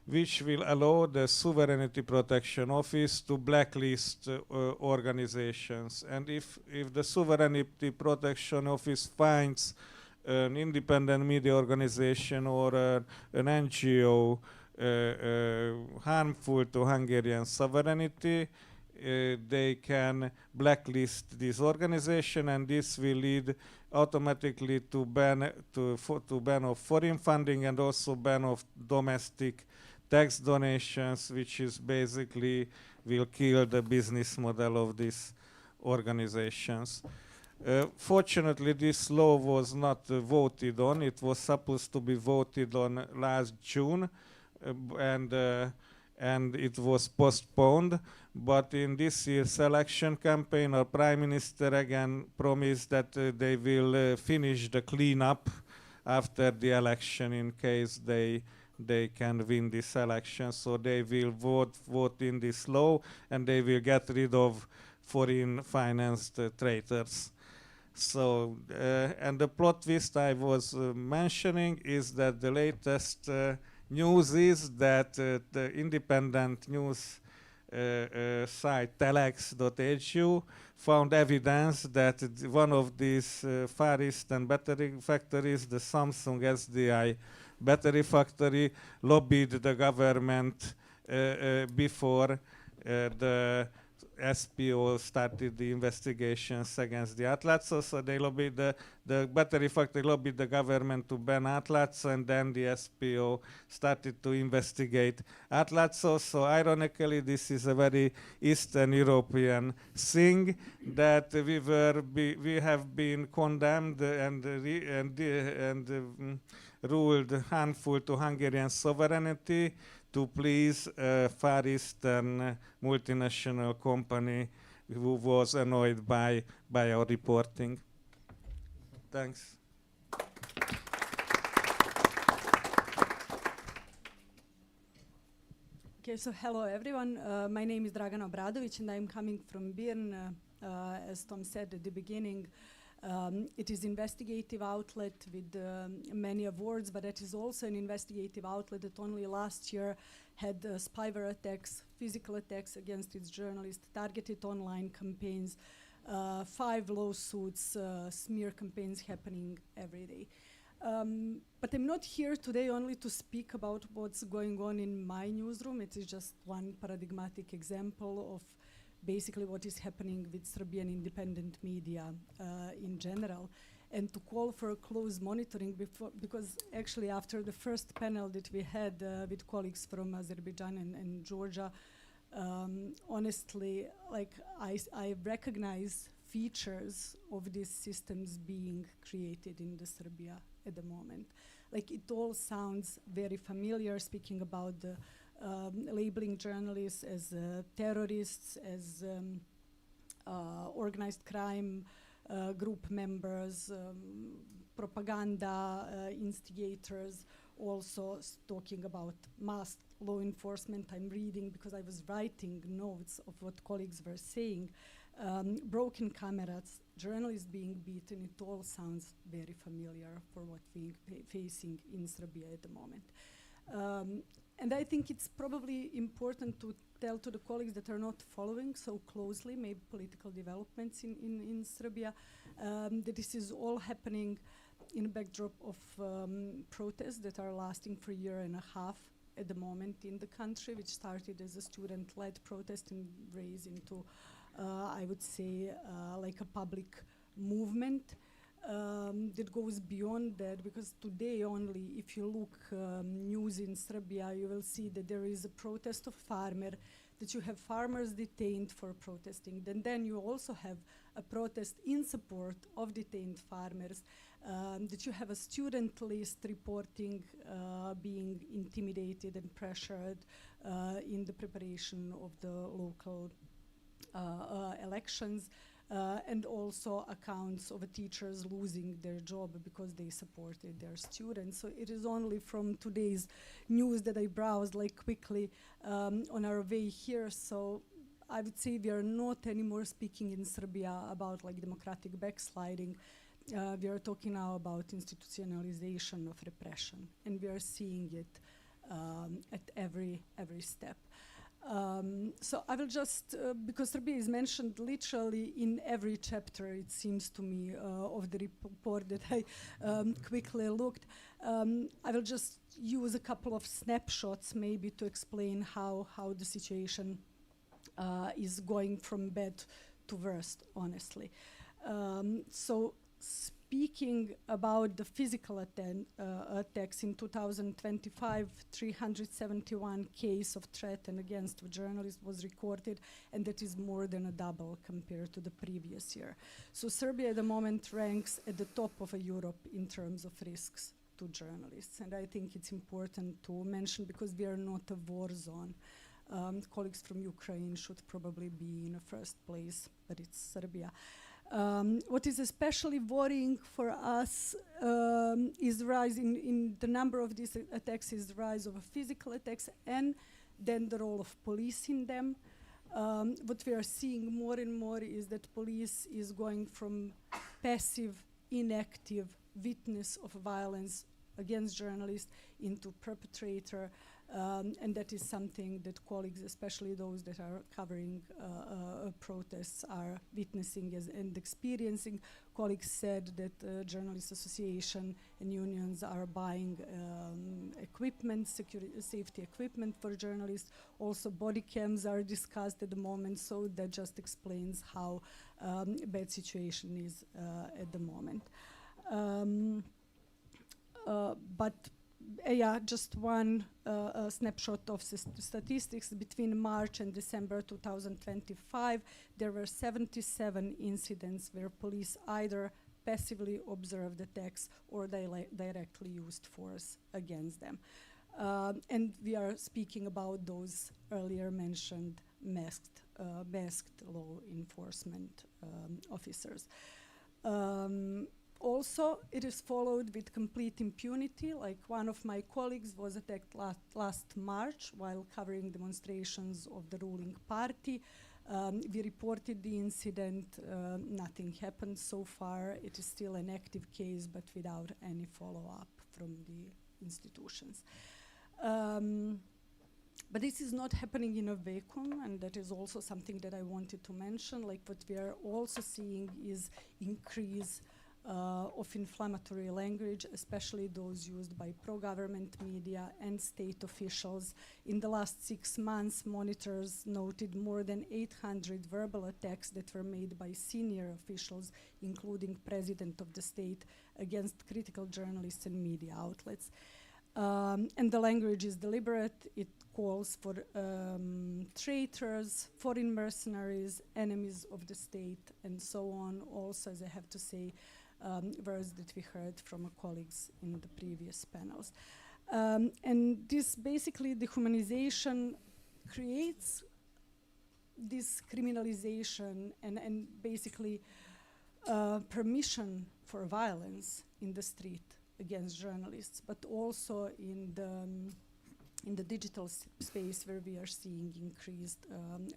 which will allow the Sovereignty Protection Office to blacklist organizations. And if the Sovereignty Protection Office finds an independent media organization or an NGO harmful to Hungarian sovereignty, they can blacklist this organization, and this will lead automatically to ban of foreign funding and also ban of domestic tax donations, which is basically will kill the business model of these organizations. Fortunately, this law was not voted on. It was supposed to be voted on last June, and it was postponed. But in this year's election campaign, our Prime Minister again promised that they will finish the cleanup after the election in case they can win this election. So they will vote in this law, and they will get rid of foreign financed traitors. So, and the plot twist I was mentioning is that the latest news is that the independent news site atlatszo.hu found evidence that one of these Far Eastern battery factories, the Samsung SDI battery factory, lobbied the government before the SPO started the investigations against the atlatszo. So they lobbied the battery factory lobbied the government to ban atlatszo, and then the SPO started to investigate atlatszo. So ironically, this is a very Eastern European thing that we have been condemned and ruled harmful to Hungarian sovereignty to please a Far Eastern multinational company who was annoyed by our reporting. Thanks. Okay, so hello everyone. My name is Dragana Obradović, and I'm coming from BIRN. As Tom said at the beginning, it is investigative outlet with many awards, but it is also an investigative outlet that only last year had spyware attacks, physical attacks against its journalists, targeted online campaigns, 5 lawsuits, smear campaigns happening every day. But I'm not here today only to speak about what's going on in my newsroom. It is just one paradigmatic example of basically what is happening with Serbian independent media in general, and to call for close monitoring because actually after the first panel that we had with colleagues from Azerbaijan and Georgia, honestly, like I recognize features of these systems being created in the Serbia at the moment. Like it all sounds very familiar, speaking about the labeling journalists as terrorists, as organized crime group members, propaganda instigators, also talking about masked law enforcement. I'm reading because I was writing notes of what colleagues were saying. broken cameras, journalists being beaten, it all sounds very familiar for what we're facing in Serbia at the moment. And I think it's probably important to tell to the colleagues that are not following so closely maybe political developments in Serbia, that this is all happening in a backdrop of protests that are lasting for a year and a half at the moment in the country, which started as a student-led protest and raised into, I would say, like a public movement that goes beyond that, because today only, if you look news in Serbia, you will see that there is a protest of farmers, that you have farmers detained for protesting. Then you also have a protest in support of detained farmers, that you have a student list reporting being intimidated and pressured in the preparation of the local elections, and also accounts of teachers losing their job because they supported their students. So it is only from today's news that I browsed like quickly on our way here. So I would say we are not anymore speaking in Serbia about like democratic backsliding. We are talking now about institutionalization of repression, and we are seeing it at every step. So I will just, because Serbia is mentioned literally in every chapter, it seems to me, of the report that I quickly looked. I will just use a couple of snapshots maybe to explain how the situation is going from bad to worst, honestly. So speaking about the physical attacks in 2025, 371 case of threat and against journalists was recorded, and that is more than a double compared to the previous year. So Serbia at the moment ranks at the top of Europe in terms of risks to journalists, and I think it's important to mention because we are not a war zone. Colleagues from Ukraine should probably be in the first place, but it's Serbia. What is especially worrying for us is the rise in the number of these attacks, is the rise of physical attacks, and then the role of police in them. What we are seeing more and more is that police is going from passive, inactive witness of violence against journalists into perpetrator. And that is something that colleagues, especially those that are covering protests, are witnessing and experiencing. Colleagues said that journalists association and unions are buying equipment, safety equipment for journalists. Also body cams are discussed at the moment, so that just explains how bad situation is at the moment. But yeah, just one snapshot of statistics. Between March and December 2025, there were 77 incidents where police either passively observed attacks or directly used force against them. And we are speaking about those earlier mentioned masked law enforcement officers. Also, it is followed with complete impunity. Like one of my colleagues was attacked last March while covering demonstrations of the ruling party. We reported the incident. Nothing happened so far. It is still an active case, but without any follow-up from the institutions. But this is not happening in a vacuum, and that is also something that I wanted to mention. Like what we are also seeing is increase of inflammatory language, especially those used by pro-government media and state officials. In the last 6 months, monitors noted more than 800 verbal attacks that were made by senior officials, including President of the state, against critical journalists and media outlets. And the language is deliberate. It calls for traitors, foreign mercenaries, enemies of the state, and so on. Also, as I have to say, words that we heard from colleagues in the previous panels. And this basically dehumanization creates this criminalization and basically permission for violence in the street against journalists, but also in the digital space where we are seeing increased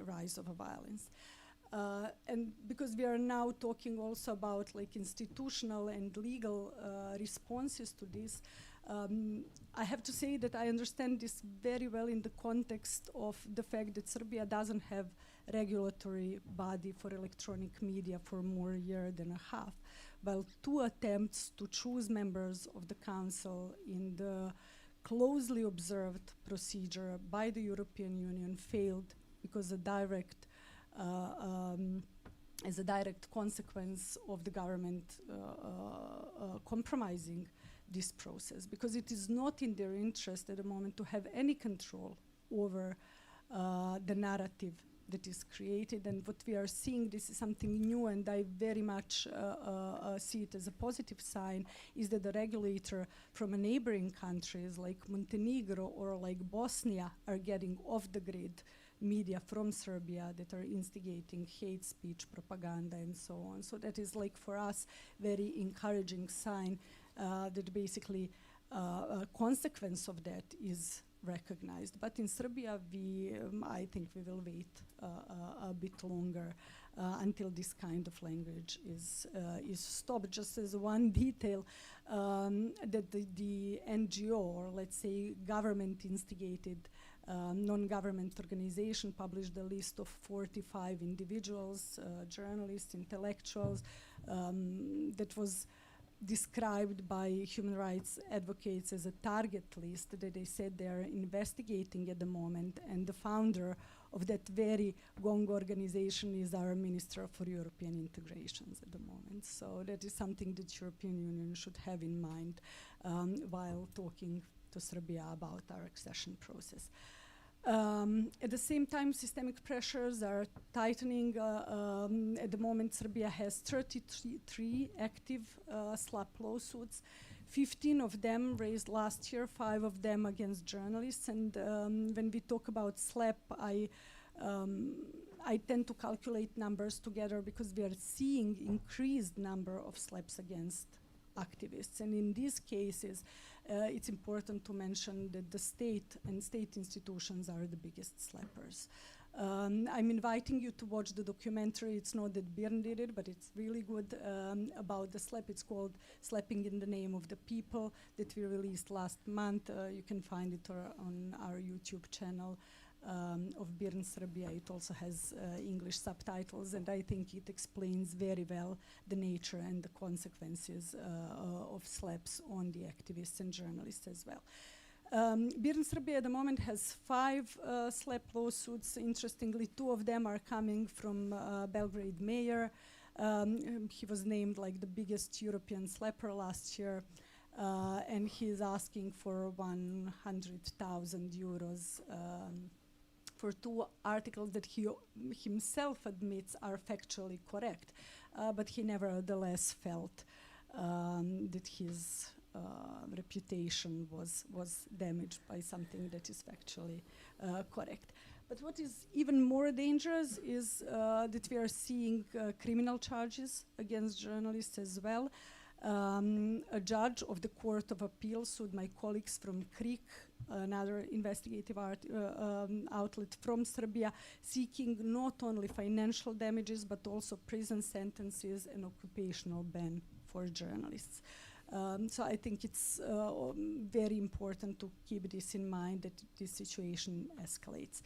rise of violence. And because we are now talking also about like institutional and legal responses to this, I have to say that I understand this very well in the context of the fact that Serbia doesn't have regulatory body for electronic media for more year than a half. While 2 attempts to choose members of the council in the closely observed procedure by the European Union failed because as a direct consequence of the government compromising this process, because it is not in their interest at the moment to have any control over the narrative that is created. And what we are seeing, this is something new, and I very much see it as a positive sign, is that the regulator from a neighboring countries like Montenegro or like Bosnia are getting off the grid media from Serbia that are instigating hate speech, propaganda, and so on. So that is like for us very encouraging sign that basically a consequence of that is recognized. But in Serbia, I think we will wait a bit longer until this kind of language is stopped. Just as one detail, that the NGO, or let's say government-instigated non-government organization, published a list of 45 individuals, journalists, intellectuals, that was described by human rights advocates as a target list that they said they are investigating at the moment, and the founder of that very gong organization is our Minister for European Integrations at the moment. So that is something that European Union should have in mind while talking to Serbia about our accession process. At the same time, systemic pressures are tightening. At the moment, Serbia has 33 active SLAP lawsuits. 15 of them raised last year, 5 of them against journalists. And when we talk about SLAP, I tend to calculate numbers together because we are seeing increased number of SLAPs against activists. And in these cases, it's important to mention that the state and state institutions are the biggest slappers. I'm inviting you to watch the documentary. It's not that BIRN did it, but it's really good about the slap. It's called Slapping in the Name of the People, that we released last month. You can find it on our YouTube channel of BIRN Serbia. It also has English subtitles, and I think it explains very well the nature and the consequences of slaps on the activists and journalists as well. BIRN Serbia at the moment has 5 slap lawsuits. Interestingly, 2 of them are coming from Belgrade mayor. He was named like the biggest European slapper last year, and he is asking for 100,000 euros for 2 articles that he himself admits are factually correct, but he nevertheless felt that his reputation was damaged by something that is factually correct. But what is even more dangerous is that we are seeing criminal charges against journalists as well. A judge of the Court of Appeal sued my colleagues from CRIC, another investigative outlet from Serbia, seeking not only financial damages but also prison sentences and occupational ban for journalists. So I think it's very important to keep this in mind, that this situation escalates.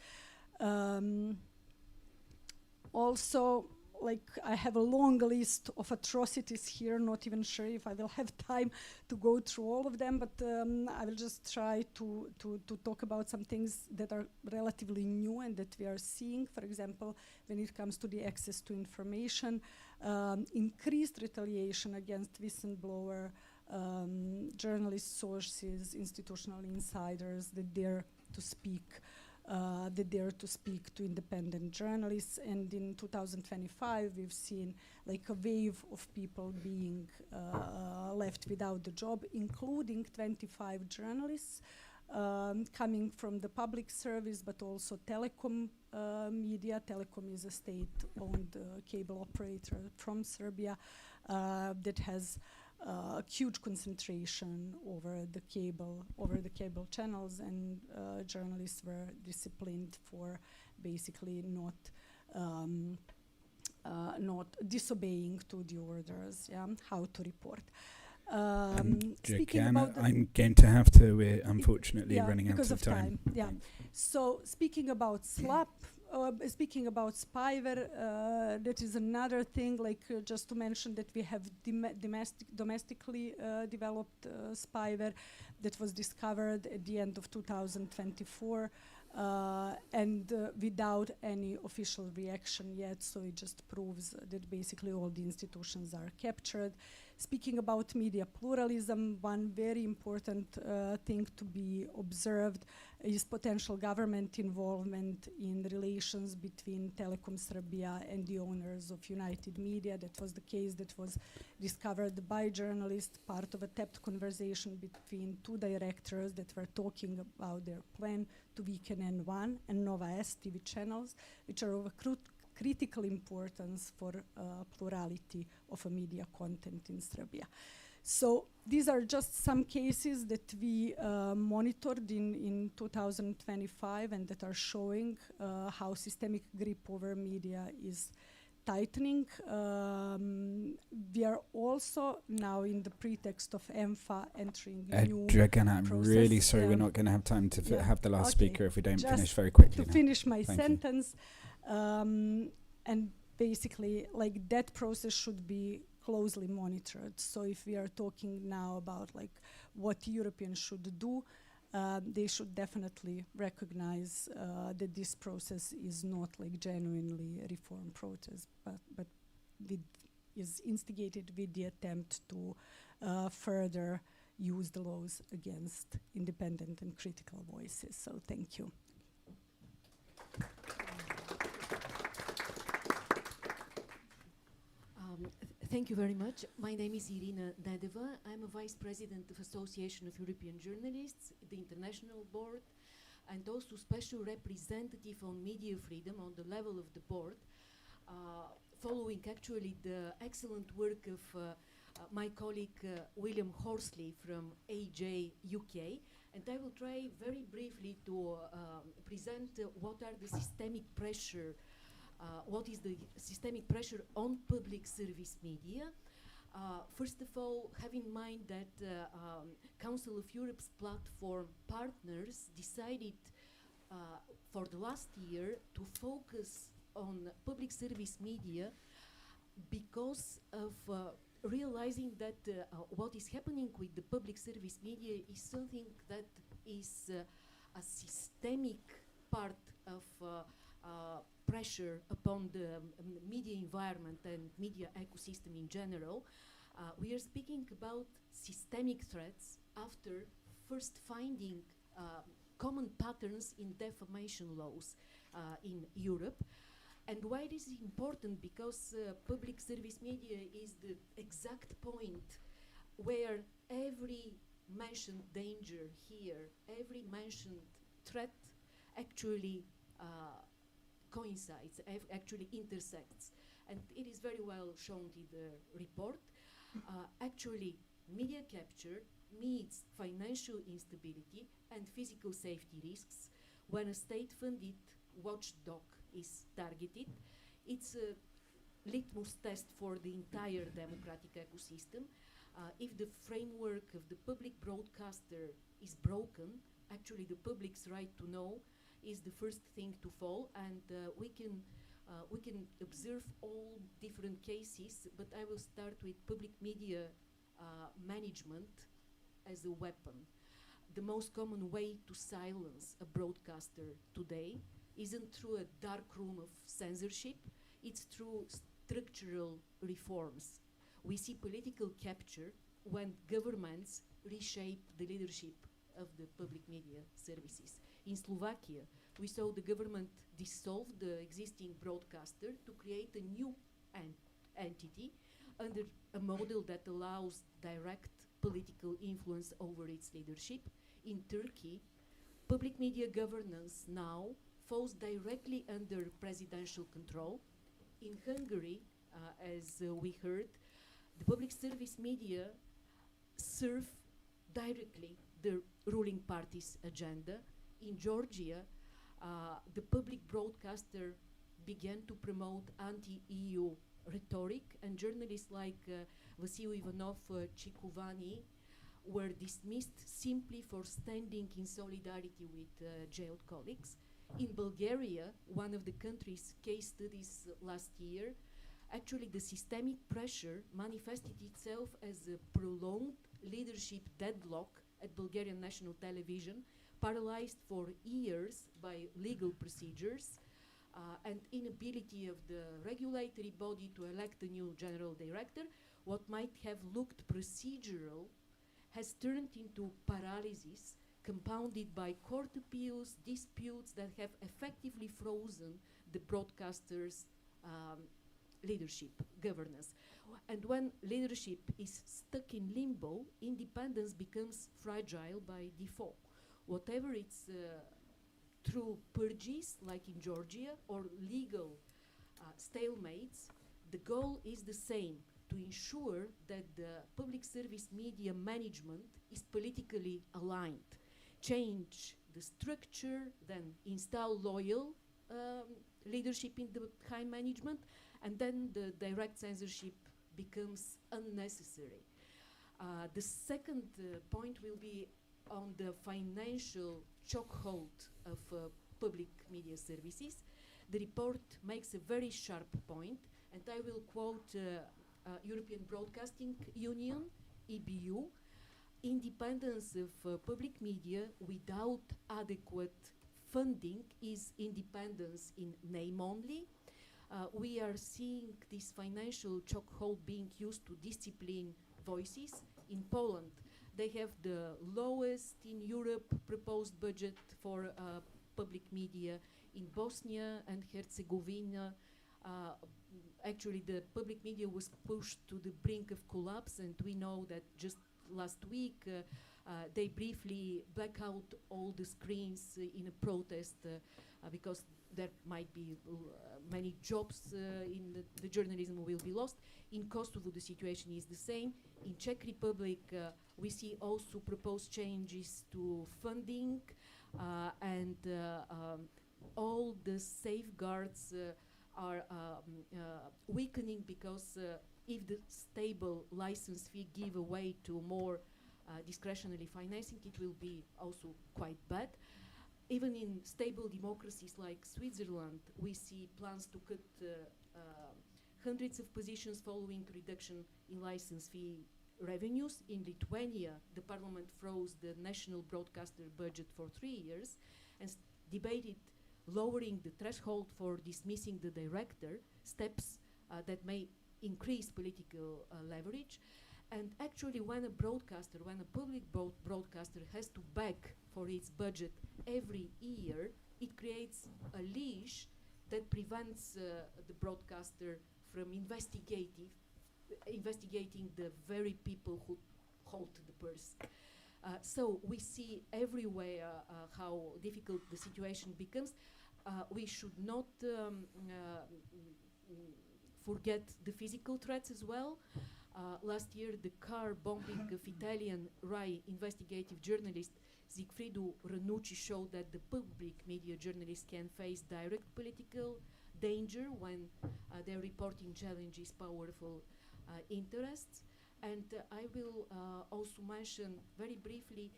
Also, like, I have a long list of atrocities here, not even sure if I will have time to go through all of them, but I will just try to talk about some things that are relatively new and that we are seeing. For example, when it comes to the access to information, increased retaliation against whistleblower, journalist sources, institutional insiders that dare to speak. To independent journalists, and in 2025 we've seen like a wave of people being left without the job, including 25 journalists coming from the public service, but also telecom media. Telecom is a state-owned cable operator from Serbia that has a huge concentration over the cable channels, and journalists were disciplined for basically not not disobeying to the orders, how to report. Dragana, I'm going to have to, we're unfortunately running out of time. So speaking about SLAP, speaking about Spyware, that is another thing, like just to mention that we have domestically developed spyware that was discovered at the end of 2024 and without any official reaction yet, so it just proves that basically all the institutions are captured. Speaking about media pluralism, one very important thing to be observed is potential government involvement in relations between Telekom Serbia and the owners of United Media. That was the case that was discovered by journalists, part of a tapped conversation between two directors that were talking about their plan to weaken N1 and Nova S TV channels, which are of critical importance for plurality of a media content in Serbia. So these are just some cases that we monitored in 2025 and that are showing how systemic grip over media is tightening. We are also now in the pretext of ENFA entering a new Dragana, I'm process. really sorry, we're not going to have time to have the last speaker if we don't just finish very quickly. To finish my sentence, and basically, like, that process should be closely monitored. So if we are talking now about like what Europeans should do, they should definitely recognize that this process is not like genuinely a reform process, but is instigated with the attempt to further use the laws against independent and critical voices. So thank you. Thank you very much. My name is Irina Nedeva. I'm a Vice President of Association of European Journalists, the International Board, and also Special Representative on Media Freedom on the level of the board, following actually the excellent work of my colleague William Horsley from AJ UK. And I will try very briefly to present what are the systemic pressure what is the systemic pressure on public service media. First of all, have in mind that Council of Europe's platform partners decided for the last year to focus on public service media because of realizing that what is happening with the public service media is something that is a systemic part of pressure upon the media environment and media ecosystem in general. We are speaking about systemic threats after first finding common patterns in defamation laws in Europe. And why this is important? Because public service media is the exact point where every mentioned danger here, every mentioned threat actually coincides, actually intersects. And it is very well shown in the report. Actually, media capture meets financial instability and physical safety risks when a state-funded watchdog is targeted. It's a litmus test for the entire democratic ecosystem. If the framework of the public broadcaster is broken, actually the public's right to know is the first thing to fall, and we can observe all different cases, but I will start with public media management as a weapon. The most common way to silence a broadcaster today isn't through a dark room of censorship, it's through structural reforms. We see political capture when governments reshape the leadership of the public media services. In Slovakia, we saw the government dissolve the existing broadcaster to create a new entity under a model that allows direct political influence over its leadership. In Turkey, public media governance now falls directly under presidential control. In Hungary, as we heard, the public service media serve directly the ruling party's agenda. In Georgia, the public broadcaster began to promote anti-EU rhetoric, and journalists like Vasily Ivanov, Chikovani were dismissed simply for standing in solidarity with jailed colleagues. In Bulgaria, one of the country's case studies last year, actually the systemic pressure manifested itself as a prolonged leadership deadlock at Bulgarian national television, paralyzed for years by legal procedures and inability of the regulatory body to elect a new general director. What might have looked procedural has turned into paralysis, compounded by court appeals, disputes that have effectively frozen the broadcasters' leadership, governance. And when leadership is stuck in limbo, independence becomes fragile by default. Whatever it's through purges, like in Georgia, or legal stalemates, the goal is the same: to ensure that the public service media management is politically aligned. Change the structure, then install loyal leadership in the high management, and then the direct censorship becomes unnecessary. The second point will be on the financial chokehold of public media services. The report makes a very sharp point, and I will quote European Broadcasting Union, EBU: independence of public media without adequate funding is independence in name only. We are seeing this financial chokehold being used to discipline voices. In Poland, they have the lowest in Europe proposed budget for public media. In Bosnia and Herzegovina, actually the public media was pushed to the brink of collapse, and we know that just last week they briefly black out all the screens in a protest because there might be many jobs in the journalism will be lost. In Kosovo, the situation is the same. In Czech Republic, we see also proposed changes to funding and all the safeguards are weakening because if the stable license fee give away to more discretionary financing, it will be also quite bad. Even in stable democracies like Switzerland, we see plans to cut hundreds of positions following reduction in license fee revenues. In Lithuania, the parliament froze the national broadcaster budget for 3 years and debated lowering the threshold for dismissing the director, steps that may increase political leverage. And actually, when a public broadcaster has to beg for its budget every year, it creates a leash that prevents the broadcaster from investigating the very people who hold the purse. So we see everywhere how difficult the situation becomes. We should not forget the physical threats as well. Last year, the car bombing of Italian RAI investigative journalist Sigfrido Ranucci showed that the public media journalists can face direct political danger when their reporting challenges powerful interests. And I will also mention very briefly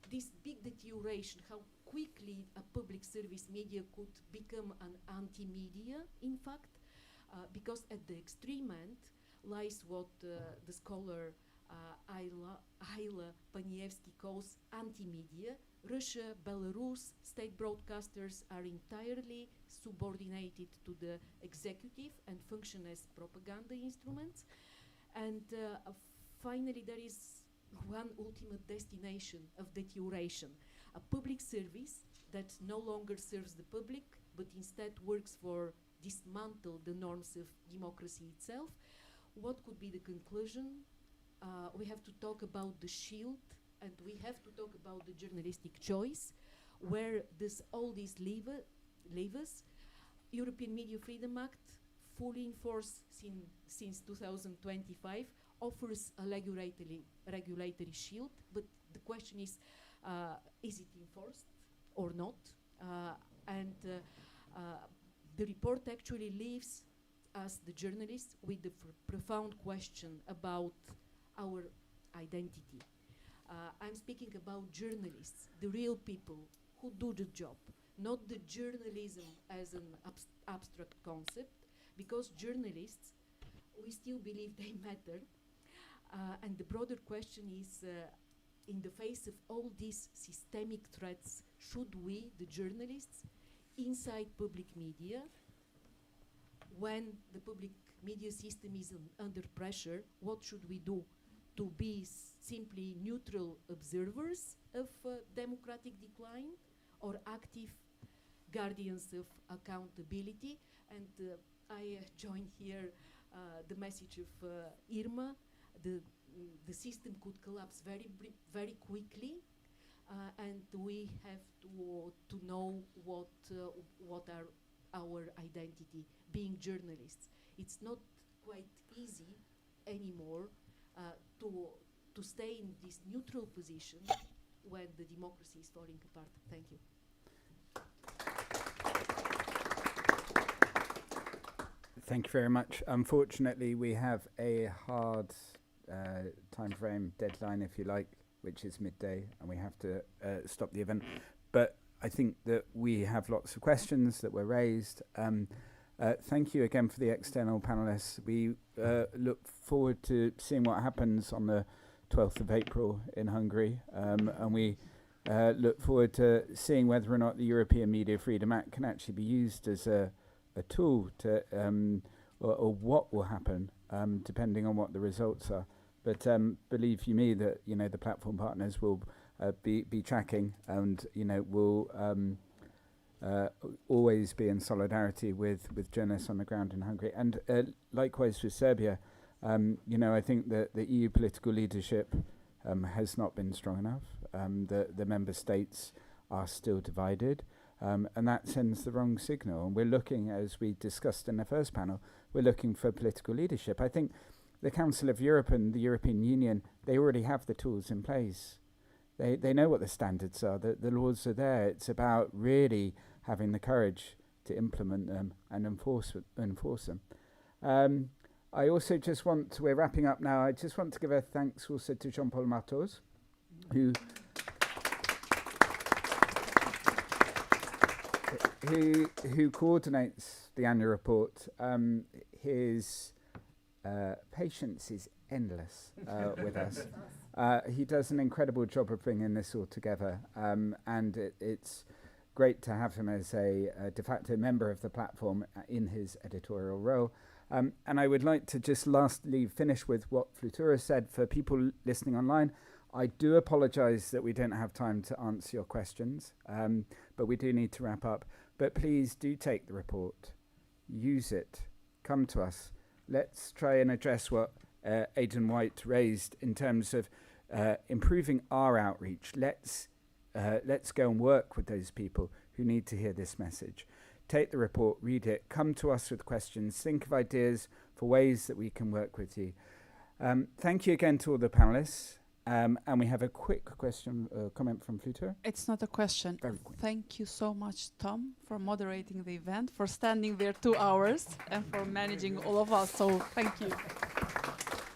this big deterioration, how quickly a public service media could become an anti-media, in fact, because at the extreme end lies what the scholar Ayla Panievsky calls anti-media. Russia, Belarus, state broadcasters are entirely subordinated to the executive and function as propaganda instruments. And finally, there is one ultimate destination of deterioration, a public service that no longer serves the public, but instead works for dismantle the norms of democracy itself. What could be the conclusion? We have to talk about the shield, and we have to talk about the journalistic choice. Where does all this leave us? European Media Freedom Act, fully in force since 2025, offers a regulatory shield, but the question is it enforced or not? the report actually leaves us, the journalists, with the profound question about our identity. I'm speaking about journalists, the real people who do the job, not the journalism as an abstract concept, because journalists, we still believe they matter. And the broader question is, in the face of all these systemic threats, should we, the journalists, inside public media, when the public media system is under pressure, what should we do? To be simply neutral observers of democratic decline, or active guardians of accountability? And I join here the message of Irma. The system could collapse very quickly, and we have to know what are our identity, being journalists. It's not quite easy anymore to stay in this neutral position when the democracy is falling apart. Thank you. Thank you very much. Unfortunately, we have a hard time frame deadline, if you like, which is midday, and we have to stop the event. But I think that we have lots of questions that were raised. Thank you again for the external panelists. We look forward to seeing what happens on the 12th of April in Hungary, and we look forward to seeing whether or not the European Media Freedom Act can actually be used as a tool to, or what will happen, depending on what the results are. But believe you me that the platform partners will be tracking, and will always be in solidarity with journalists on the ground in Hungary, and likewise with Serbia. I think that the EU political leadership has not been strong enough. The member states are still divided, and that sends the wrong signal. And we're looking, as we discussed in the first panel, we're looking for political leadership. I think the Council of Europe and the European Union, they already have the tools in place. They know what the standards are, the laws are there. It's about really having the courage to implement them and enforce them. I also just we're wrapping up now, I just want to give a thanks also to Jean-Paul Martos, who coordinates the annual report. His patience is endless with us. He does an incredible job of bringing this all together, and it's great to have him as a de facto member of the platform in his editorial role. And I would like to just lastly finish with what Flutura said. For people listening online, I do apologize that we don't have time to answer your questions, but we do need to wrap up. But please do take the report, use it, come to us. Let's try and address what Aidan White raised in terms of improving our outreach. Let's go and work with those people who need to hear this message. Take the report, read it, come to us with questions, think of ideas for ways that we can work with you. Thank you again to all the panelists. And we have a quick question, comment from Flutura. It's not a question. Thank you so much, Tom, for moderating the event, for standing there 2 hours, and for managing all of us. So thank you.